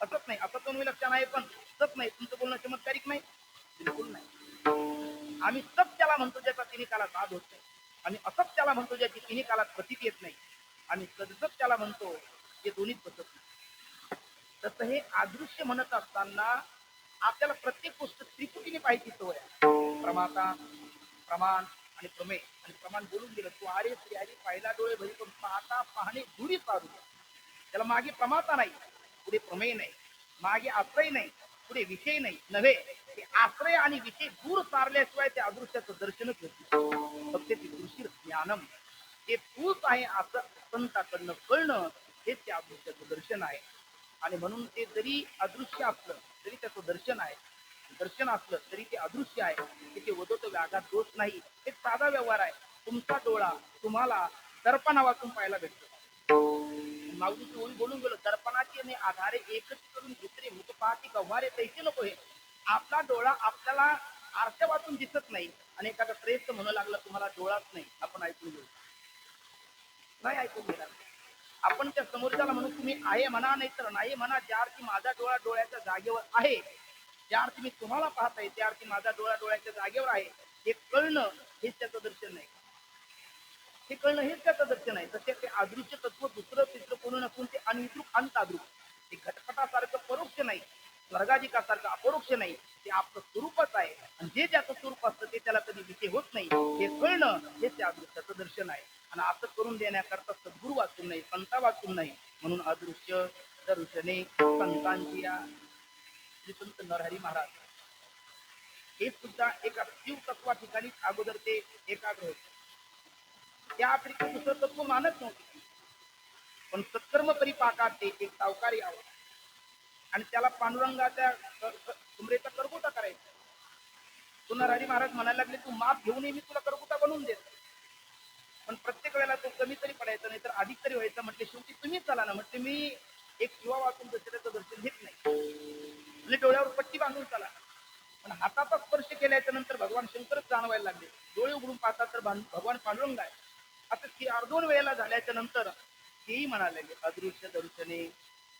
असंच नाही, असं विलक्षण आहे पण असंच नाही. तुमचं बोलणं चमत्कारिक नाही, बिलकुल नाही. आम्ही सब त्याला म्हणतो ज्याचा तिन्ही काळात आद होत नाही, आणि असत त्याला म्हणतो ज्याची तिन्ही काळात प्रतीत येत नाही, आणि सदसत त्याला म्हणतो जे दोन्हीच बसत नाही. तसं हे अदृश्य म्हणत असताना आपल्याला प्रत्येक गोष्ट त्रिपुटीने पाहिजे सवय आहे. प्रमाता, प्रमाण आणि प्रमेय आणि प्रमाण बोलून गेलं. तू आरे श्री पाहिला डोळे भरी पण पाहता पाहणे दुरी साधू. त्याला मागे प्रमाता नाही, पुढे प्रमेय नाही, मागे आश्रय नाही, पुढे विषय नाही नव्हे. ते आश्रय आणि विषय दूर सारल्याशिवाय त्या अदृश्याचं दर्शनच होत नाही. फक्त ती दृश्य ज्ञानम हे तूच आहे असं संताकडनं कळणं हेच त्या अदृश्याचं दर्शन आहे. आणि म्हणून ते जरी अदृश्य असलं तरी त्याचं दर्शन आहे, दर्शन असलं तरी ते अदृश्य आहे. तिथे वदोत व्याघात दोष नाही. एक साधा व्यवहार आहे. तुमचा डोळा तुम्हाला दर्पणा वाचून पाहायला भेटतो. माऊलीची ओळी बोलून गेलो, दर्पणाची आणि आधारे एकच करून दुसरे मुख पाहती गव्हारे तैसे नको हे. आपला डोळा आपल्याला आरत्या वाचून दिसत नाही आणि एखादा श्रेष्ठ म्हणू लागला तुम्हाला डोळाच नाही, आपण ऐकून घेऊ नाही, ऐकून घेणार आपण त्या समोरच्याला म्हणून तुम्ही आहे म्हणा नाही तर नाही म्हणा. ज्या अर्थी माझा डोळा डोळ्याच्या जागेवर आहे, ज्या अर्थी मी तुम्हाला पाहताय त्या अर्थी माझा डोळा डोळ्याच्या जागेवर आहे. हे कळणं हेच त्याचं दर्शन नाही, हे कळणं हेच त्याचं दर्शन आहे. तसे ते अदृश्य तत्व दुसरं तिसरं कोण नसून ते अनिद्रुक अंताद्रुक. ते घटपटासारखं परोक्ष नाही, स्वर्गाधिकासारखं अपरोक्ष नाही. ते आपलं स्वरूपच आहे आणि जे ज्याचं स्वरूप असतं ते त्याला कधी विषय होत नाही. हे कळणं हेच त्या अदृश्याचं दर्शन आहे. आणि असं करून देण्याकरता सद्गुरू वाचून नाही, संता वाचून नाही. म्हणून अदृश्य दर्शने संतांची या श्री संत नरहरी महाराज हे सुद्धा एका शिव तत्वा ठिकाणी अगोदर ते एकाग्र होते. त्या अतिरिक्त दुसरं तत्व मानत नव्हते. पण सत्कर्म परिपाकात ते एक सावकारी यावं आणि त्याला पांडुरंगाच्या सुमरेचा करगुटा करायचा. तो नरहरी महाराज म्हणायला लागले, तू माप घेऊन मी तुला करगुटा बनवून देत. पण प्रत्येक वेळेला तो कमी तरी पडायचा नाही तर अधिक तरी व्हायचा. म्हटले शेवटी तुम्ही चला ना. म्हटले मी एक शिवा वाचून दशरथाचं दर्शन घेत नाही, म्हणजे डोळ्यावर पट्टी बांधून चला. पण हाताचा स्पर्श केल्याच्या नंतर भगवान शंकरच जाणवायला लागले. डोळे उघडून पाहतात तर भगवान पांडुरंग आहे. असं 2 वेळेला झाल्याच्या नंतर तेही म्हणाले, अदृश्य दर्शने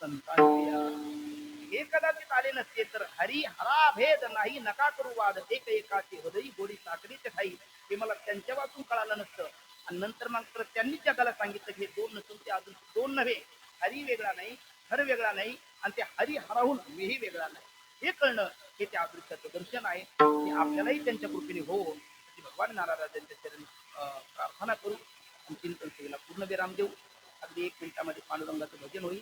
संतांची. हे कदाचित आले नसते तर हरी हरा भेद नाही नका करू वाद. एक एकाची हृदयी गोडी साखरीचे ठाई. हे मला त्यांच्या वाचून कळालं नसतं. आणि नंतर मात्र त्यांनी जगाला सांगितलं की हे 2 नसून ते अदृश्य 2 नव्हे. हरी वेगळा नाही, हर वेगळा नाही आणि ते हरी हराहून मीही वेगळा नाही. हे कळणं हे त्या अदृश्याचं दर्शन आहे. की आपल्यालाही त्यांच्या कृपेने हो अशी भगवान नारायणाच्या चरणी प्रार्थना करू आणि चिंतन सेवेला पूर्ण विराम देऊ. अगदी 1 मिनिटामध्ये पांडुरंगाचं भजन होईल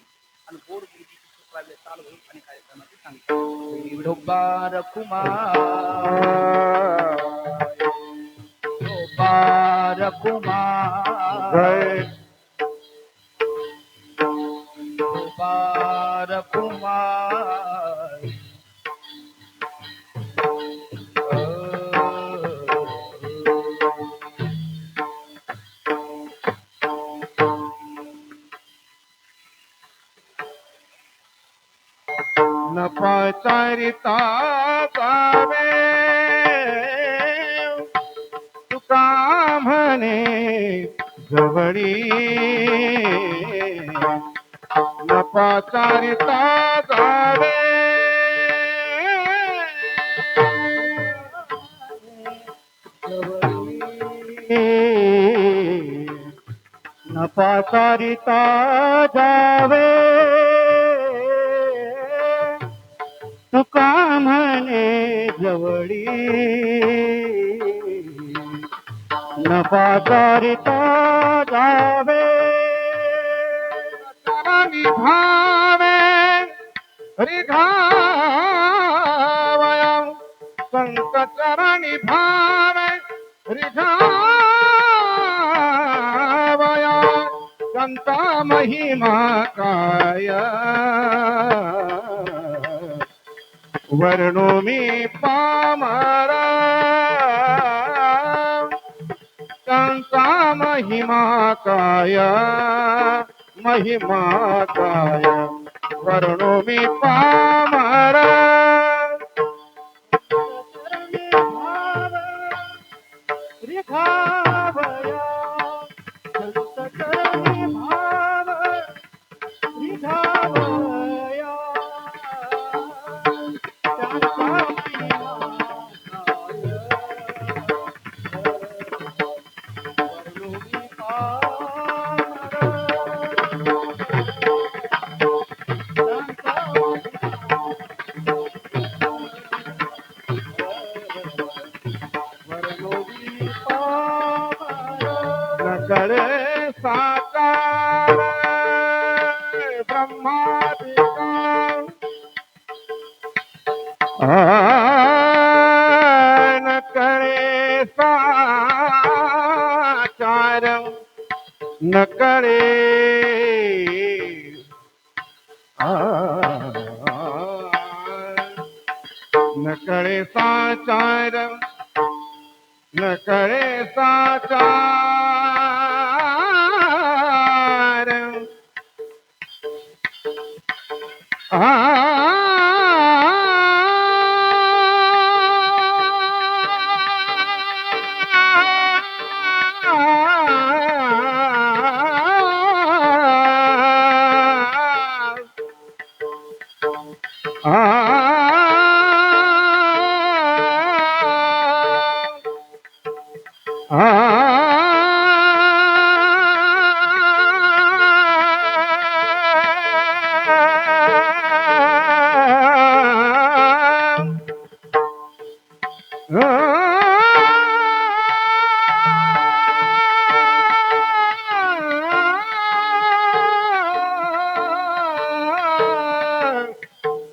आणि गोड गुरुजीची शुक्राव्य चाल होईल आणि कार्यक्रमाचे सांगितलं. विठोबार कुमार कुमार कुमार कुमार न पाचारिता गावे तुका म्हणे जवळी. न पाचारिता गावे न पाचारिता जावे तुका म्हणे जवळी. न पाचारिता जावे चरणी भावे रिघावया. संत चरणी भावे रिघावया. संता महिमा काय वर्णो मी पामरा. संता महिमा काय महिमा काय वर्णो मी पामरा. रिघावया संत चरणी भाव रिघावया. ब्रह्मादिका न करे साचार न करे न करे साचार न करे साचार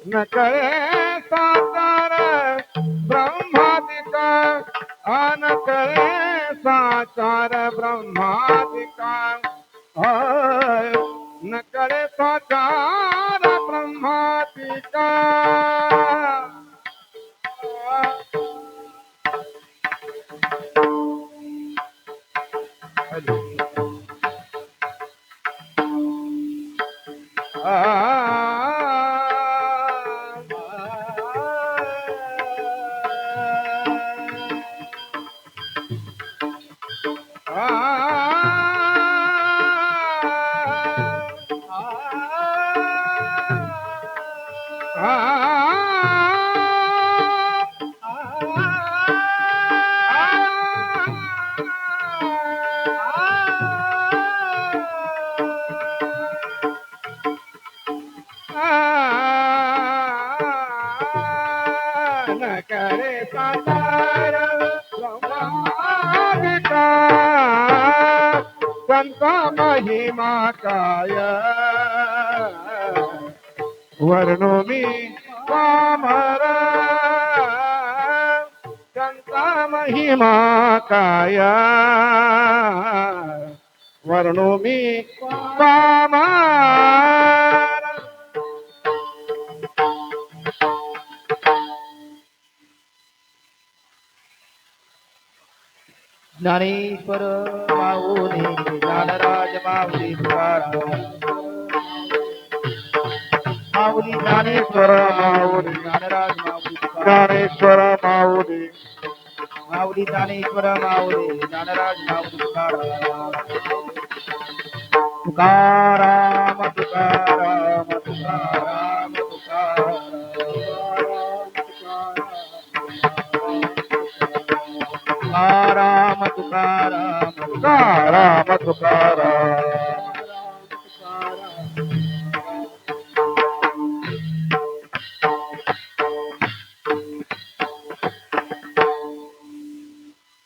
न करे साकार ब्रह्मादिका न करे साकार ब्रह्मादिका न करे साकार ब्रह्मादिका न करे साकार ब्रह्मादिका संत महिमा काय वर्णो मी पामर संत महिमा काय वर्णो मी पामर ज्ञानेश्वर माऊली ज्ञानराज माऊली तुकाराम माऊली ज्ञानेश्वर माऊली ज्ञानराज माऊली ज्ञानेश्वर माऊली माऊली ज्ञानेश्वर माऊली ज्ञानराज माऊली तुकाराम तुकाराम तुकाराम तुकाराम तुकाराम तुकाराम तुकाराम तुकाराम